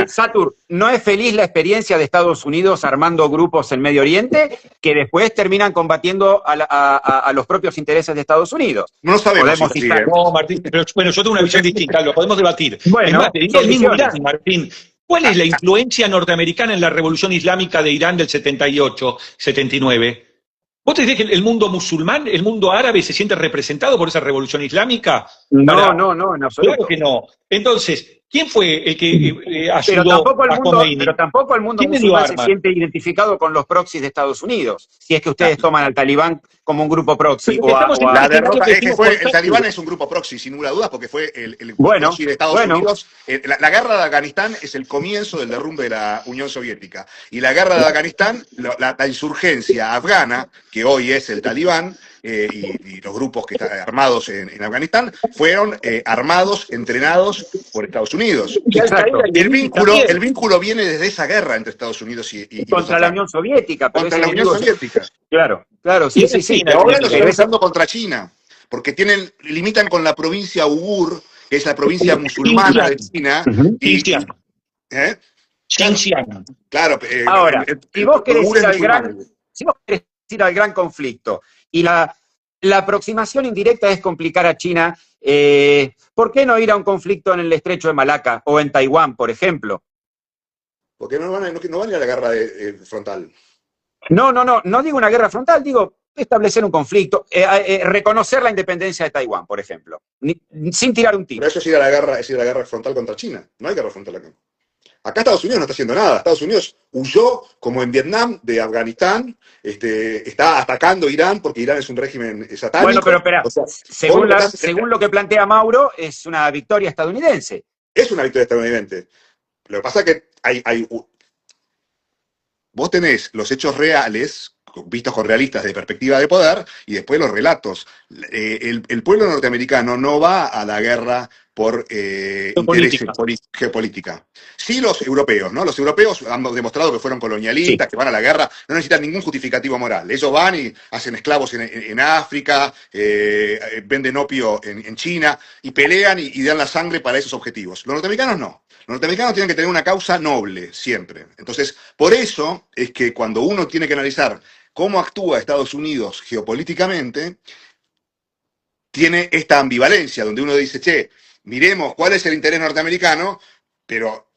Satur, no es feliz la experiencia de Estados Unidos armando grupos en Medio Oriente que después terminan combatiendo a los propios intereses de Estados Unidos. No sabemos. No, Martín, pero bueno, yo tengo una visión distinta, lo podemos debatir. Bueno, es más, el mismo Irán, Martín. ¿Cuál es la influencia norteamericana en la revolución islámica de Irán del 78, 79? ¿Vos te crees que el mundo musulmán, el mundo árabe se siente representado por esa revolución islámica? No, en absoluto. Claro que no. Entonces, ¿quién fue el que ayudó a Khomeini? Pero tampoco el mundo musulmán se siente identificado con los proxies de Estados Unidos, si es que ustedes toman al talibán como un grupo proxy. La derrota es que el talibán es un grupo proxy, sin ninguna duda, porque fue el proxy de Estados Unidos. La guerra de Afganistán es el comienzo del derrumbe de la Unión Soviética. Y la guerra de Afganistán, la insurgencia afgana, que hoy es el talibán, y los grupos que están armados en Afganistán, fueron armados, entrenados por Estados Unidos. El vínculo viene desde esa guerra entre Estados Unidos y contra la Unión Soviética. Contra la Unión Soviética. Claro, sí. Ahora lo están empezando contra China, porque limitan con la provincia Uigur, que es la provincia musulmana de China. Xinjiang. Claro. Ahora, si vos querés ir al gran conflicto, y la aproximación indirecta es complicar a China, ¿por qué no ir a un conflicto en el estrecho de Malaca o en Taiwán, por ejemplo? Porque no van a ir a la guerra frontal. No digo una guerra frontal, digo establecer un conflicto, reconocer la independencia de Taiwán, por ejemplo, sin tirar un tiro. Pero eso es ir a la guerra frontal contra China. No hay guerra frontal acá. Acá Estados Unidos no está haciendo nada. Estados Unidos huyó, como en Vietnam, de Afganistán, está atacando Irán porque Irán es un régimen satánico. Bueno, pero espera, o sea, según lo que plantea Mauro, es una victoria estadounidense. Es una victoria estadounidense. Lo que pasa es que vos tenés los hechos reales, vistos con realistas de perspectiva de poder, y después los relatos. El pueblo norteamericano no va a la guerra por interés geopolítica. Sí los europeos, ¿no? Los europeos han demostrado que fueron colonialistas, Sí. que van a la guerra, no necesitan ningún justificativo moral. Ellos van y hacen esclavos en África, venden opio en China, y pelean y dan la sangre para esos objetivos. Los norteamericanos no. Los norteamericanos tienen que tener una causa noble, siempre. Entonces, por eso es que cuando uno tiene que analizar cómo actúa Estados Unidos geopolíticamente, tiene esta ambivalencia, donde uno dice, che, miremos cuál es el interés norteamericano, pero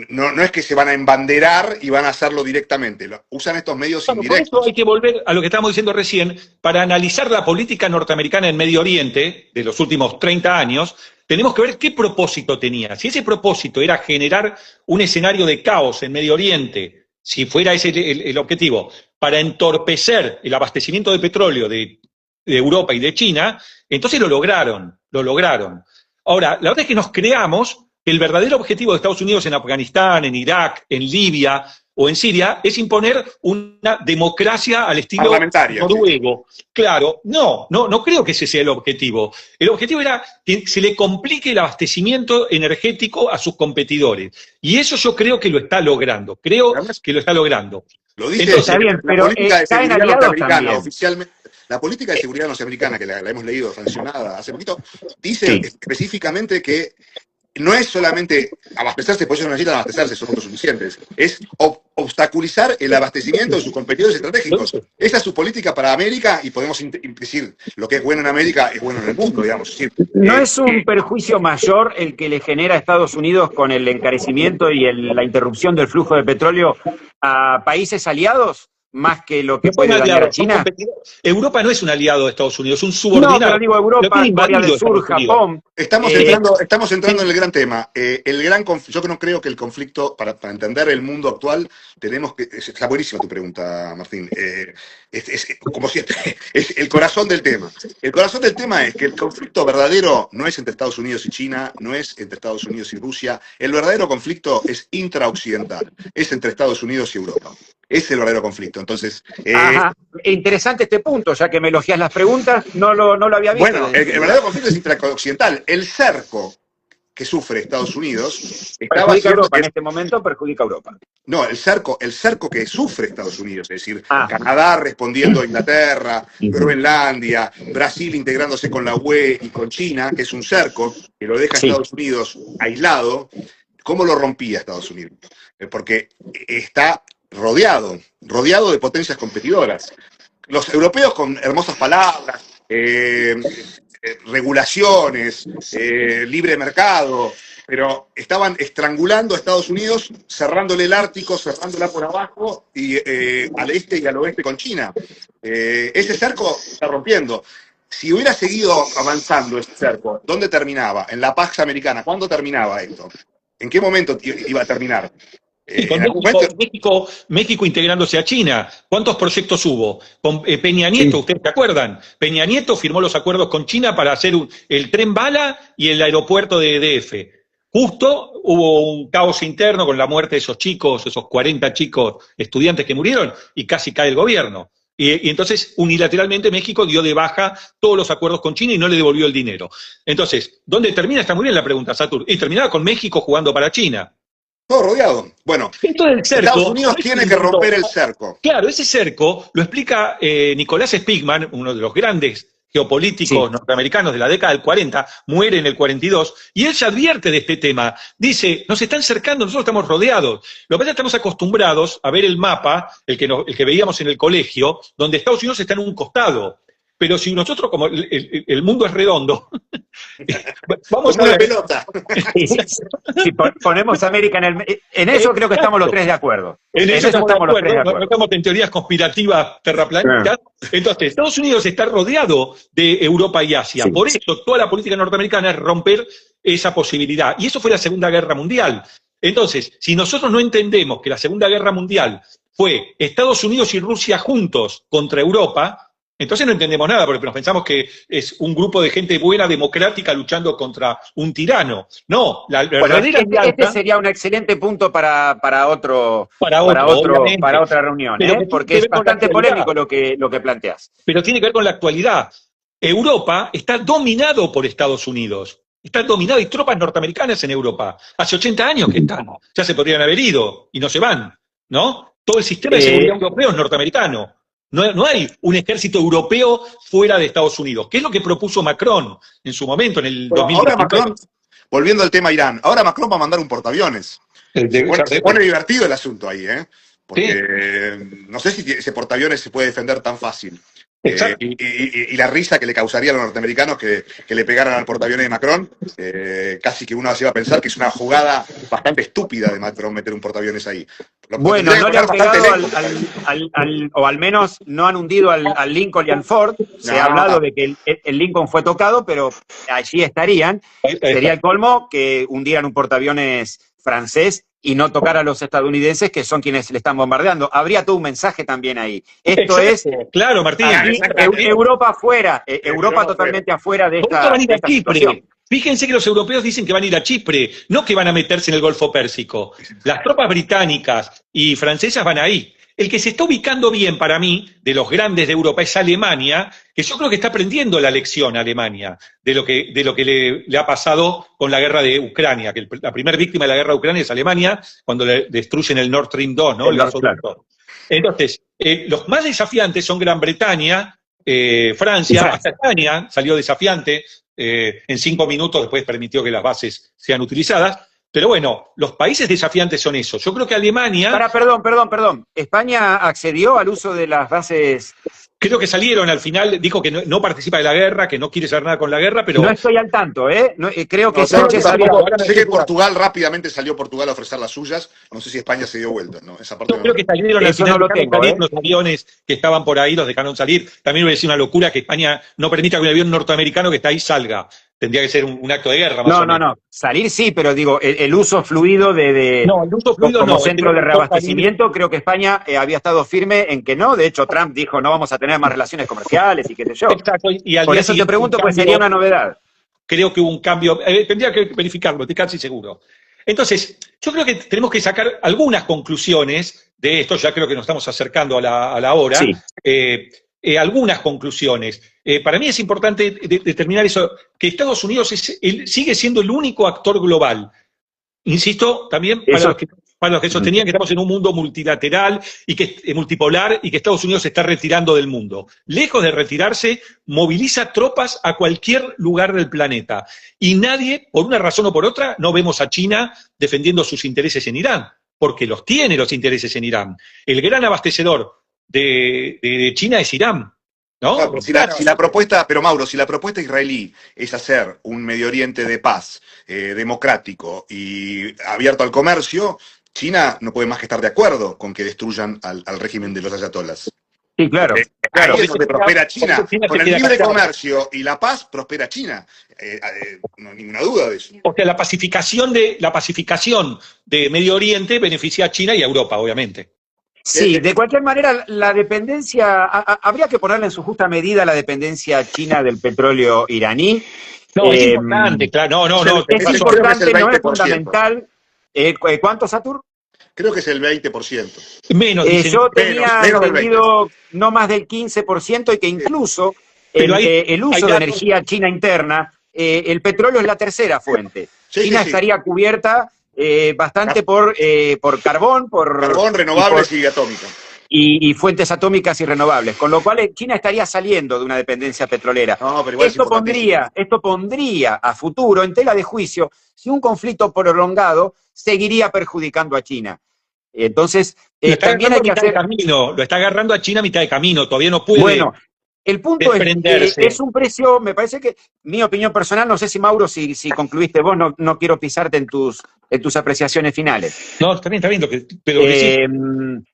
no es que se van a embanderar y van a hacerlo directamente. Usan estos medios Por indirectos. eso hay que volver a lo que estábamos diciendo recién, para analizar la política norteamericana en Medio Oriente de los últimos 30 años, tenemos que ver qué propósito tenía. Si ese propósito era generar un escenario de caos en Medio Oriente, si fuera ese el objetivo, para entorpecer el abastecimiento de petróleo de Europa y de China, entonces lo lograron, lo lograron. Ahora, la verdad es que nos creamos que el verdadero objetivo de Estados Unidos en Afganistán, en Irak, en Libia o en Siria es imponer una democracia al estilo noruego. Claro, no creo que ese sea el objetivo. El objetivo era que se le complique el abastecimiento energético a sus competidores. Y eso yo creo que lo está logrando. Lo dice entonces, está bien, pero política de caen seguridad aliados norteamericana, también. oficialmente. La política de seguridad norteamericana, que la hemos leído sancionada hace poquito, dice Sí. específicamente que no es solamente abastecerse, por eso no necesitan abastecerse, son autosuficientes, es obstaculizar el abastecimiento de sus competidores estratégicos. Esa es su política para América, y podemos decir, lo que es bueno en América es bueno en el mundo, digamos. Es decir, ¿No es un perjuicio mayor el que le genera a Estados Unidos con el encarecimiento y la interrupción del flujo de petróleo a países aliados? Más que lo que puede dañar a China. Europa no es un aliado de Estados Unidos, es un subordinado. No, pero digo Europa, Corea del Sur, Japón. Estamos entrando en el gran tema. Yo no creo que el conflicto, para entender el mundo actual, está buenísima tu pregunta, Martín. Como siempre, es el corazón del tema. El corazón del tema es que el conflicto verdadero no es entre Estados Unidos y China, no es entre Estados Unidos y Rusia. El verdadero conflicto es intraoccidental, es entre Estados Unidos y Europa. Es el verdadero conflicto. Entonces, Ajá. Interesante este punto, ya que me elogias las preguntas, no lo había visto. Bueno, el verdadero conflicto es intraoccidental. El cerco que sufre Estados Unidos perjudica a Europa, en este momento perjudica a Europa. No, el cerco que sufre Estados Unidos, es decir, Canadá respondiendo a Inglaterra, Groenlandia, Brasil integrándose con la UE y con China, que es un cerco que lo deja a Estados Unidos aislado. ¿Cómo lo rompía Estados Unidos? Porque está rodeado de potencias competidoras. Los europeos con hermosas palabras, regulaciones, libre mercado, pero estaban estrangulando a Estados Unidos, cerrándole el Ártico, cerrándola por abajo, y al este y al oeste con China. Ese cerco se está rompiendo. Si hubiera seguido avanzando ese cerco, ¿dónde terminaba? En la Pax Americana. ¿Cuándo terminaba esto? ¿En qué momento iba a terminar? Con México integrándose a China. ¿Cuántos proyectos hubo? Con Peña Nieto, ¿ustedes se acuerdan? Peña Nieto firmó los acuerdos con China para hacer el tren bala y el aeropuerto de DF. Justo hubo un caos interno con la muerte de esos chicos, esos 40 chicos estudiantes que murieron, y casi cae el gobierno. Y entonces, unilateralmente, México dio de baja todos los acuerdos con China y no le devolvió el dinero. Entonces, ¿dónde termina? Está muy bien la pregunta, Satur. Y terminaba con México jugando para China. Todo rodeado. Bueno, Estados Unidos tiene que romper el cerco. Claro, ese cerco lo explica Nicolás Spigman, uno de los grandes geopolíticos norteamericanos de la década del 40, muere en el 42, y él se advierte de este tema. Dice, nos están cercando, nosotros estamos rodeados. Lo que pasa es que estamos acostumbrados a ver el mapa, el que veíamos en el colegio, donde Estados Unidos está en un costado. pero si nosotros, como el mundo es redondo, vamos Como a la ver. pelota. Si ponemos América en eso creo que estamos los tres de acuerdo. En eso estamos los tres de no acuerdo. estamos en teorías conspirativas terraplanistas. Entonces, Estados Unidos está rodeado de Europa y Asia. Sí. Por eso toda la política norteamericana es romper esa posibilidad. Y eso fue la Segunda Guerra Mundial. Entonces, si nosotros no entendemos que la Segunda Guerra Mundial fue Estados Unidos y Rusia juntos contra Europa, entonces no entendemos nada, porque nos pensamos que es un grupo de gente buena, democrática, luchando contra un tirano. No, la Bueno, verdadera este alianza, sería un excelente punto para otra reunión, Pero que tiene porque que es ver con la bastante actualidad. polémico lo que planteas. Pero tiene que ver con la actualidad. Europa está dominado por Estados Unidos. Está dominado, hay tropas norteamericanas en Europa. Hace 80 años que están. Ya se podrían haber ido y no se van, ¿no? Todo el sistema de seguridad europeo es norteamericano. No hay un ejército europeo fuera de Estados Unidos, que es lo que propuso Macron en su momento, en el Pero 2020. ahora Macron, volviendo al tema Irán, ahora Macron va a mandar un portaaviones. Se pone divertido el asunto ahí, ¿eh? Porque no sé si ese portaaviones se puede defender tan fácil. Y la risa que le causaría a los norteamericanos que le pegaran al portaaviones de Macron, casi que uno se iba a pensar que es una jugada bastante estúpida de Macron meter un portaaviones ahí. Bueno, no le han pegado o al menos no han hundido al Lincoln y al Ford. Se ha hablado de que el Lincoln fue tocado, pero allí estarían. Sería el colmo que hundieran un portaaviones francés y no tocar a los estadounidenses, que son quienes le están bombardeando. Habría todo un mensaje también ahí. Esto es... Claro, Martín. Europa afuera, Europa totalmente afuera de esta situación. Fíjense que los europeos dicen que van a ir a Chipre, no que van a meterse en el Golfo Pérsico. Las tropas británicas y francesas van ahí. El que se está ubicando bien para mí, de los grandes de Europa, es Alemania, que yo creo que está aprendiendo la lección Alemania de lo que le ha pasado con la guerra de Ucrania, que la primera víctima de la guerra de Ucrania es Alemania, cuando le destruyen el Nord Stream 2, ¿no? El gasoducto. Entonces, los más desafiantes son Gran Bretaña, Francia, hasta España salió desafiante, en 5 minutos después permitió que las bases sean utilizadas. Pero bueno, los países desafiantes son esos. Yo creo que Alemania... Perdón. ¿España accedió al uso de las bases? Creo que salieron al final, dijo que no participa de la guerra, que no quiere saber nada con la guerra, pero... No estoy al tanto, ¿eh? Creo que Sánchez salió... Sé que Portugal rápidamente salió Portugal a ofrecer las suyas. No sé si España se dio vuelta, ¿no? Esa parte yo creo que salieron al final, no lo tengo, salir, los aviones que estaban por ahí los dejaron salir. También hubiera sido una locura que España no permita que un avión norteamericano que está ahí salga. Tendría que ser un acto de guerra, más o menos. No. Salir sí, pero digo, el uso fluido como centro de reabastecimiento, creo que España había estado firme en que no. De hecho, Trump dijo, no vamos a tener más relaciones comerciales y qué sé yo. Exacto. Y al Por día eso te siguiente, pregunto, pues sería una novedad. Creo que hubo un cambio. Tendría que verificarlo, estoy casi seguro. Entonces, yo creo que tenemos que sacar algunas conclusiones de esto. Ya creo que nos estamos acercando a la hora. Sí. Algunas conclusiones. Para mí es importante determinar eso, que Estados Unidos sigue siendo el único actor global. Insisto, también para los que sostenían que estamos en un mundo multilateral y que multipolar y que Estados Unidos se está retirando del mundo. Lejos de retirarse, moviliza tropas a cualquier lugar del planeta. Y nadie, por una razón o por otra, no vemos a China defendiendo sus intereses en Irán, porque los tiene los intereses en Irán. El gran abastecedor de China es Irán, ¿no? Claro, si la propuesta, pero Mauro, si la propuesta israelí es hacer un Medio Oriente de paz, democrático y abierto al comercio, China no puede más que estar de acuerdo con que destruyan al régimen de los ayatolás. Sí, claro. Ahí es donde prospera China. Con el libre comercio y la paz prospera China. No hay ninguna duda de eso. O sea, la pacificación de Medio Oriente beneficia a China y a Europa, obviamente. Sí, de cualquier manera, la dependencia, habría que ponerle en su justa medida la dependencia china del petróleo iraní. No, es importante, claro, no. Es importante, no es fundamental. ¿Cuánto, Satur? Creo que es el 20%. Menos. Yo tenía entendido no más del 15% y que incluso el uso de energía china interna, el petróleo es la tercera fuente. China estaría cubierta bastante por carbón, renovables y atómicas. Y fuentes atómicas y renovables, con lo cual China estaría saliendo de una dependencia petrolera. No, pero igual esto pondría a futuro en tela de juicio si un conflicto prolongado seguiría perjudicando a China. Entonces, también hay que hacer... Lo está agarrando a China a mitad de camino, todavía no puede. Bueno, El punto es que desprenderse. es un precio, me parece que, mi opinión personal, no sé si Mauro, si concluiste vos, no quiero pisarte en tus apreciaciones finales. No, está bien, pero lo que sí.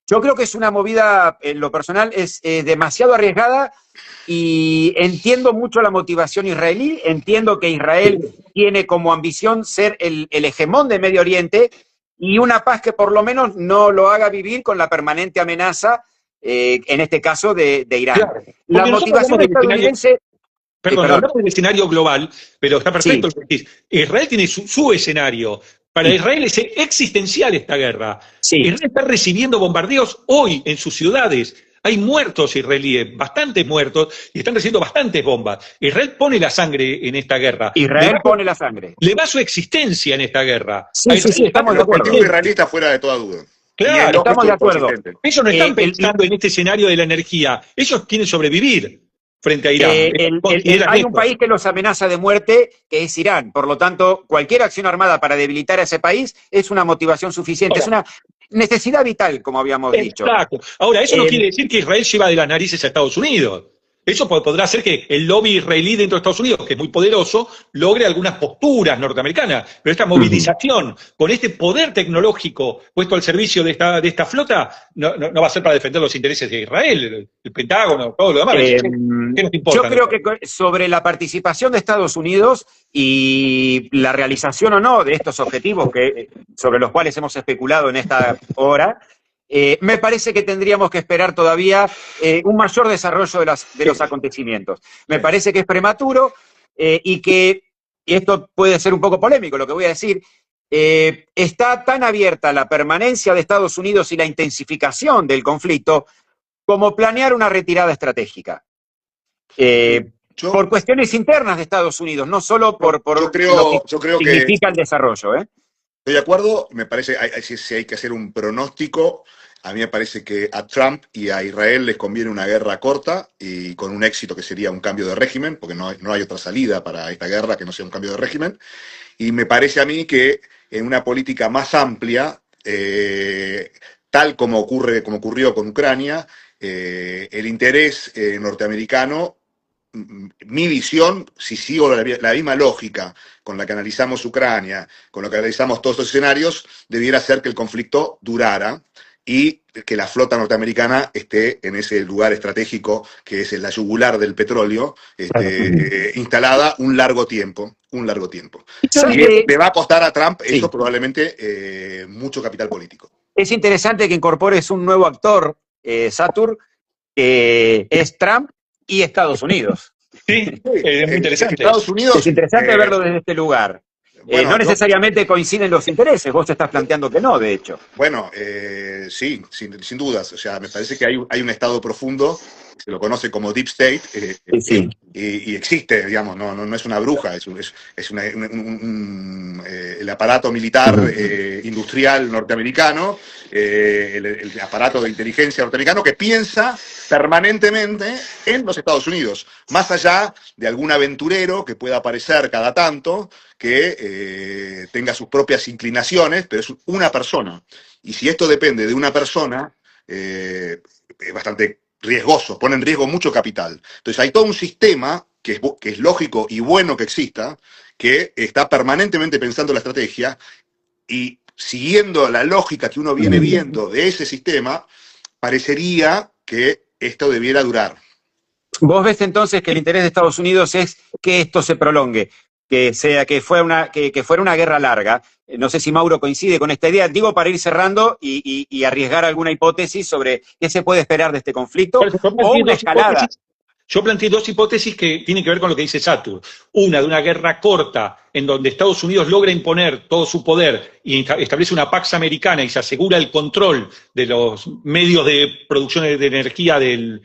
Yo creo que es una movida, en lo personal, es demasiado arriesgada y entiendo mucho la motivación israelí, entiendo que Israel tiene como ambición ser el hegemón de Medio Oriente y una paz que por lo menos no lo haga vivir con la permanente amenaza, en este caso, de Irán. Claro, La motivación estadounidense... Perdón, hablamos del escenario global, pero está perfecto Sí. lo que decís. Israel tiene su escenario. Para Israel es existencial esta guerra. Sí. Israel está recibiendo bombardeos hoy en sus ciudades. Hay muertos israelíes, bastantes muertos, y están recibiendo bastantes bombas. Israel pone la sangre en esta guerra. Israel pone la sangre. Le va su existencia en esta guerra. Sí, estamos de El acuerdo. objetivo israelí fuera de toda duda. Claro, estamos de acuerdo. Ellos no están pensando en este escenario de la energía. Ellos quieren sobrevivir frente a Irán. Hay un país que los amenaza de muerte, que es Irán. Por lo tanto, cualquier acción armada para debilitar a ese país es una motivación suficiente. Es una necesidad vital, como habíamos dicho. Exacto. Ahora, eso no quiere decir que Israel lleva de las narices a Estados Unidos. Eso podrá hacer que el lobby israelí dentro de Estados Unidos, que es muy poderoso, logre algunas posturas norteamericanas. Pero esta movilización, con este poder tecnológico puesto al servicio de esta flota, no va a ser para defender los intereses de Israel, el Pentágono, todo lo demás. ¿Qué nos importa? Yo creo que sobre la participación de Estados Unidos y la realización o no de estos objetivos sobre los cuales hemos especulado en esta hora, me parece que tendríamos que esperar todavía un mayor desarrollo de los acontecimientos. Me parece que es prematuro y esto puede ser un poco polémico lo que voy a decir, está tan abierta la permanencia de Estados Unidos y la intensificación del conflicto como planear una retirada estratégica. Por cuestiones internas de Estados Unidos, no solo por lo que significa el desarrollo. Estoy de acuerdo, me parece si hay que hacer un pronóstico. A mí me parece que a Trump y a Israel les conviene una guerra corta y con un éxito que sería un cambio de régimen, porque no hay otra salida para esta guerra que no sea un cambio de régimen. Y me parece a mí que en una política más amplia, tal como ocurrió con Ucrania, el interés norteamericano, mi visión, si sigo la misma lógica con la que analizamos Ucrania, con la que analizamos todos estos escenarios, debiera ser que el conflicto durara y que la flota norteamericana esté en ese lugar estratégico que es la yugular del petróleo, instalada un largo tiempo. Y le va a costar a Trump eso probablemente mucho capital político. Es interesante que incorpores un nuevo actor, Satur, que es Trump y Estados Unidos. Sí, es muy interesante. Estados Unidos, es interesante verlo desde este lugar. Bueno, no necesariamente coinciden los intereses, vos te estás planteando que no, de hecho. Bueno, sí, sin dudas. O sea, me parece que hay un estado profundo, se lo conoce como Deep State, y existe, digamos, no es una bruja, es el aparato militar industrial norteamericano, el aparato de inteligencia norteamericano que piensa permanentemente en los Estados Unidos, más allá de algún aventurero que pueda aparecer cada tanto, que tenga sus propias inclinaciones, pero es una persona. Y si esto depende de una persona, es bastante riesgoso, pone en riesgo mucho capital. Entonces hay todo un sistema que es lógico y bueno que exista, que está permanentemente pensando la estrategia y siguiendo la lógica que uno viene viendo de ese sistema, parecería que esto debiera durar. ¿Vos ves entonces que el interés de Estados Unidos es que esto se prolongue? Que fuera una guerra larga. No sé si Mauro coincide con esta idea. Digo, para ir cerrando y arriesgar alguna hipótesis sobre qué se puede esperar de este conflicto o una escalada. Yo planteé dos hipótesis que tienen que ver con lo que dice Satur. Una de una guerra corta, en donde Estados Unidos logra imponer todo su poder y establece una Pax Americana y se asegura el control de los medios de producción de energía de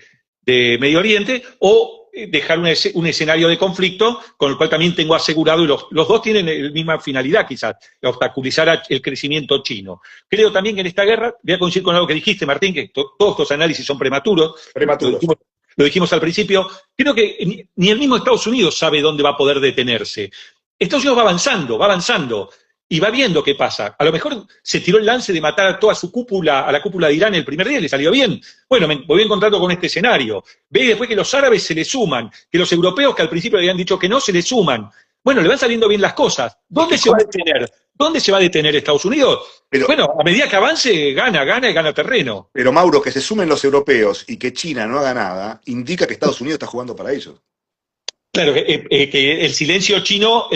Medio Oriente, o dejar un escenario de conflicto con el cual también tengo asegurado, y los dos tienen la misma finalidad quizás, obstaculizar el crecimiento chino. Creo también que en esta guerra, voy a coincidir con algo que dijiste, Martín, que todos estos análisis son prematuros. Lo dijimos al principio. Creo que ni el mismo Estados Unidos sabe dónde va a poder detenerse. Estados Unidos va avanzando. y va viendo qué pasa. A lo mejor se tiró el lance de matar a toda su cúpula, a la cúpula de Irán el primer día y le salió bien. Bueno, me voy encontrando con este escenario. Ve después que los árabes se le suman, que los europeos que al principio le habían dicho que no, se le suman. Bueno, le van saliendo bien las cosas. ¿Dónde se va a detener? ¿Dónde se va a detener Estados Unidos? Pero, bueno, a medida que avance, gana y gana terreno. Pero Mauro, que se sumen los europeos y que China no haga nada, indica que Estados Unidos está jugando para ellos. Claro, que el silencio chino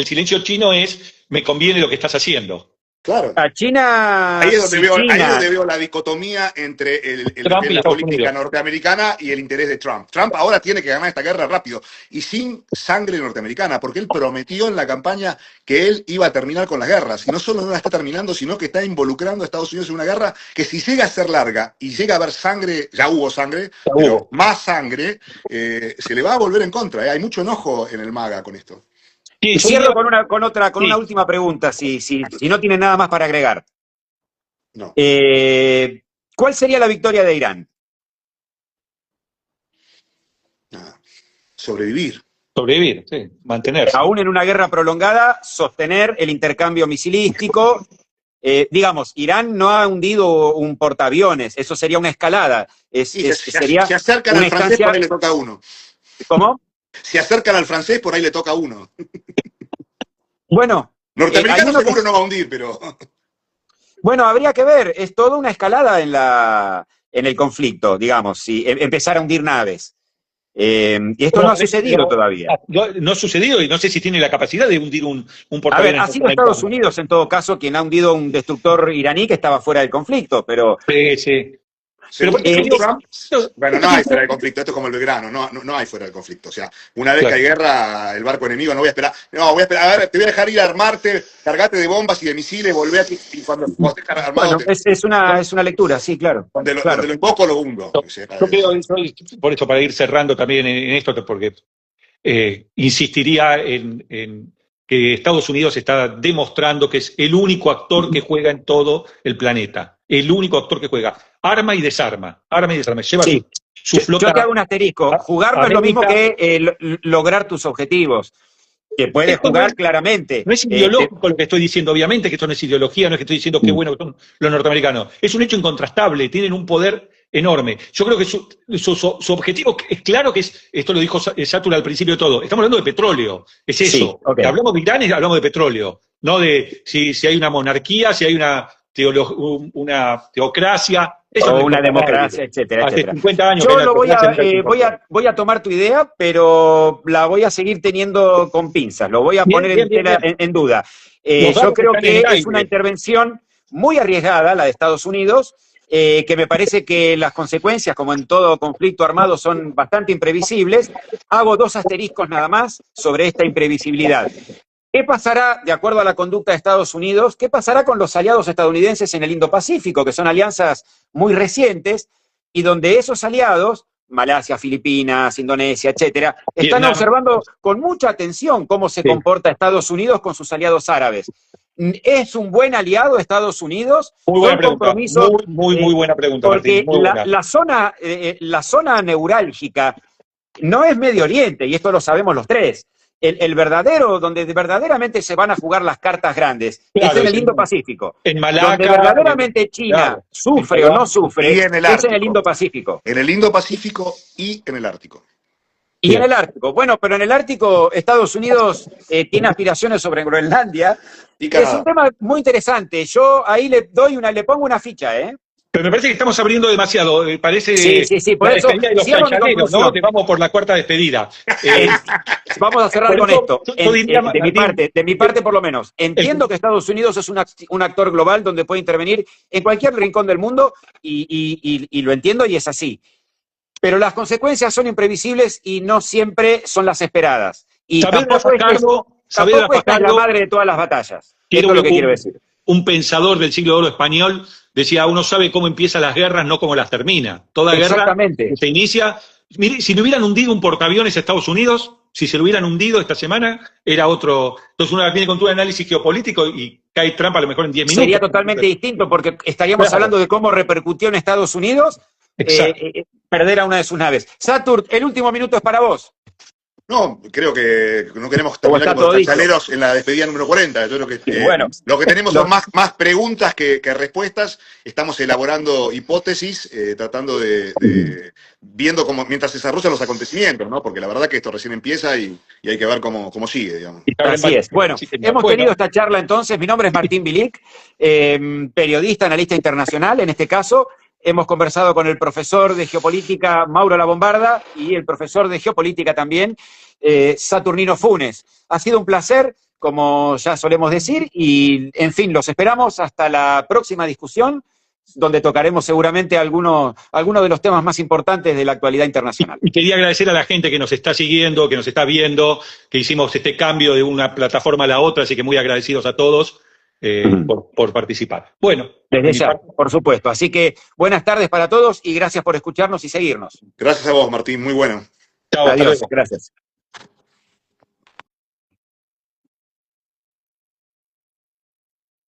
es, me conviene lo que estás haciendo. Claro. A China. Ahí es donde veo la dicotomía entre la política norteamericana y el interés de Trump. Trump ahora tiene que ganar esta guerra rápido y sin sangre norteamericana, porque él prometió en la campaña que él iba a terminar con las guerras. Y no solo no la está terminando, sino que está involucrando a Estados Unidos en una guerra que, si llega a ser larga y llega a haber sangre, ya hubo sangre, pero más sangre, se le va a volver en contra. Hay mucho enojo en el MAGA con esto. Y cierro con una última pregunta, si no tienen nada más para agregar. No. ¿Cuál sería la victoria de Irán? Nada. Sobrevivir. Sobrevivir, sí, mantenerse. Aún en una guerra prolongada, sostener el intercambio misilístico. Digamos, Irán no ha hundido un portaaviones, eso sería una escalada. Se acercan al francés, por ahí le toca a uno. ¿Cómo? Se acercan al francés, por ahí le toca a uno. Bueno. Norteamericano seguro no va a hundir, pero... Bueno, habría que ver, es toda una escalada en el conflicto, digamos, si empezar a hundir naves. Y esto no ha sucedido todavía. No ha sucedido y no sé si tiene la capacidad de hundir un portaaviones. A ver, ha sido Estados Unidos, en todo caso, quien ha hundido un destructor iraní que estaba fuera del conflicto, pero... Sí. Pero, bueno, no hay fuera del conflicto, esto es como el Belgrano, no hay fuera del conflicto. O sea, una vez que hay guerra, el barco enemigo no voy a esperar. No, voy a esperar, a ver, te voy a dejar ir a armarte, cargate de bombas y de misiles, volvé aquí y cuando estés armado. Bueno, es una lectura, sí, claro. Donde lo invoco, lo hundo. Yo creo, por esto, para ir cerrando también en esto, porque insistiría en que Estados Unidos está demostrando que es el único actor que juega en todo el planeta. El único actor que juega. Arma y desarma. Lleva su flota. Yo te hago un asterisco. Jugar no es lo mismo que lograr tus objetivos. Que puedes jugar claramente. No es ideológico lo que estoy diciendo, obviamente, que esto no es ideología, no es que estoy diciendo qué bueno que son los norteamericanos. Es un hecho incontrastable, tienen un poder enorme. Yo creo que su objetivo es claro que es, esto lo dijo Satur al principio de todo, estamos hablando de petróleo, es eso. Sí, okay. Hablamos de Irán, hablamos de petróleo, no de si hay una monarquía, si hay una teocracia. Eso o una democracia, etcétera, Hace etcétera. 50 años yo voy a tomar tu idea, pero la voy a seguir teniendo con pinzas, lo voy a poner en duda. Yo creo que es una intervención muy arriesgada, la de Estados Unidos, que me parece que las consecuencias, como en todo conflicto armado, son bastante imprevisibles. Hago 2 asteriscos nada más sobre esta imprevisibilidad. ¿Qué pasará, de acuerdo a la conducta de Estados Unidos, qué pasará con los aliados estadounidenses en el Indo-Pacífico, que son alianzas muy recientes, y donde esos aliados, Malasia, Filipinas, Indonesia, etcétera, están observando con mucha atención cómo se comporta Estados Unidos con sus aliados árabes? ¿Es un buen aliado Estados Unidos? Muy buena pregunta. Muy buena pregunta, porque Martín, la zona neurálgica no es Medio Oriente, y esto lo sabemos los tres. El verdadero, donde verdaderamente se van a jugar las cartas grandes, es en el Indo-Pacífico. En Malaca. Donde verdaderamente China sufre o no sufre, es en el Indo-Pacífico. En el Indo-Pacífico y en el Ártico. Y en el Ártico. Bueno, pero en el Ártico Estados Unidos tiene aspiraciones sobre Groenlandia. Es un tema muy interesante. Yo ahí le pongo una ficha, ¿eh? Pero me parece que estamos abriendo demasiado. Parece sí, por eso de los canchaneros, ¿no? Te vamos por la cuarta despedida. Vamos a cerrar con esto. De mi parte, por lo menos. Entiendo que Estados Unidos es un actor global donde puede intervenir en cualquier rincón del mundo y lo entiendo y es así. Pero las consecuencias son imprevisibles y no siempre son las esperadas. Y tampoco esta es la madre de todas las batallas. Esto es lo que quiero decir. Un pensador del siglo de oro español decía, uno sabe cómo empiezan las guerras, no cómo las termina. Toda guerra que se inicia... Mire, si le hubieran hundido un portaaviones a Estados Unidos, si se lo hubieran hundido esta semana, era otro... Entonces uno viene con todo un análisis geopolítico y cae Trump a lo mejor en 10 minutos. Sería totalmente distinto, porque estaríamos hablando de cómo repercutió en Estados Unidos perder a una de sus naves. Satur, el último minuto es para vos. No, creo que no queremos ¿O terminar está como todo los dicho? chaleros en la despedida número 40. Yo creo que Bueno, lo que tenemos lo- son más preguntas que respuestas. Estamos elaborando hipótesis, tratando viendo cómo, mientras se desarrollan los acontecimientos, ¿no? Porque la verdad que esto recién empieza y hay que ver cómo sigue, digamos. Y ahora en así es. Bueno, sí, señor. hemos Bueno, tenido esta charla entonces. Mi nombre es Martín Bilic, periodista, analista internacional en este caso. Hemos conversado con el profesor de geopolítica Mauro Labombarda y el profesor de geopolítica también, Saturnino Funes. Ha sido un placer, como ya solemos decir, y en fin, los esperamos hasta la próxima discusión, donde tocaremos seguramente algunos de los temas más importantes de la actualidad internacional. y quería agradecer a la gente que nos está siguiendo, que nos está viendo, que hicimos este cambio de una plataforma a la otra, así que muy agradecidos a todos por participar. Bueno, Desde ya, por supuesto. Así que buenas tardes para todos y gracias por escucharnos y seguirnos. Gracias a vos, Martín, muy bueno. chao, hasta Adiós, luego. gracias.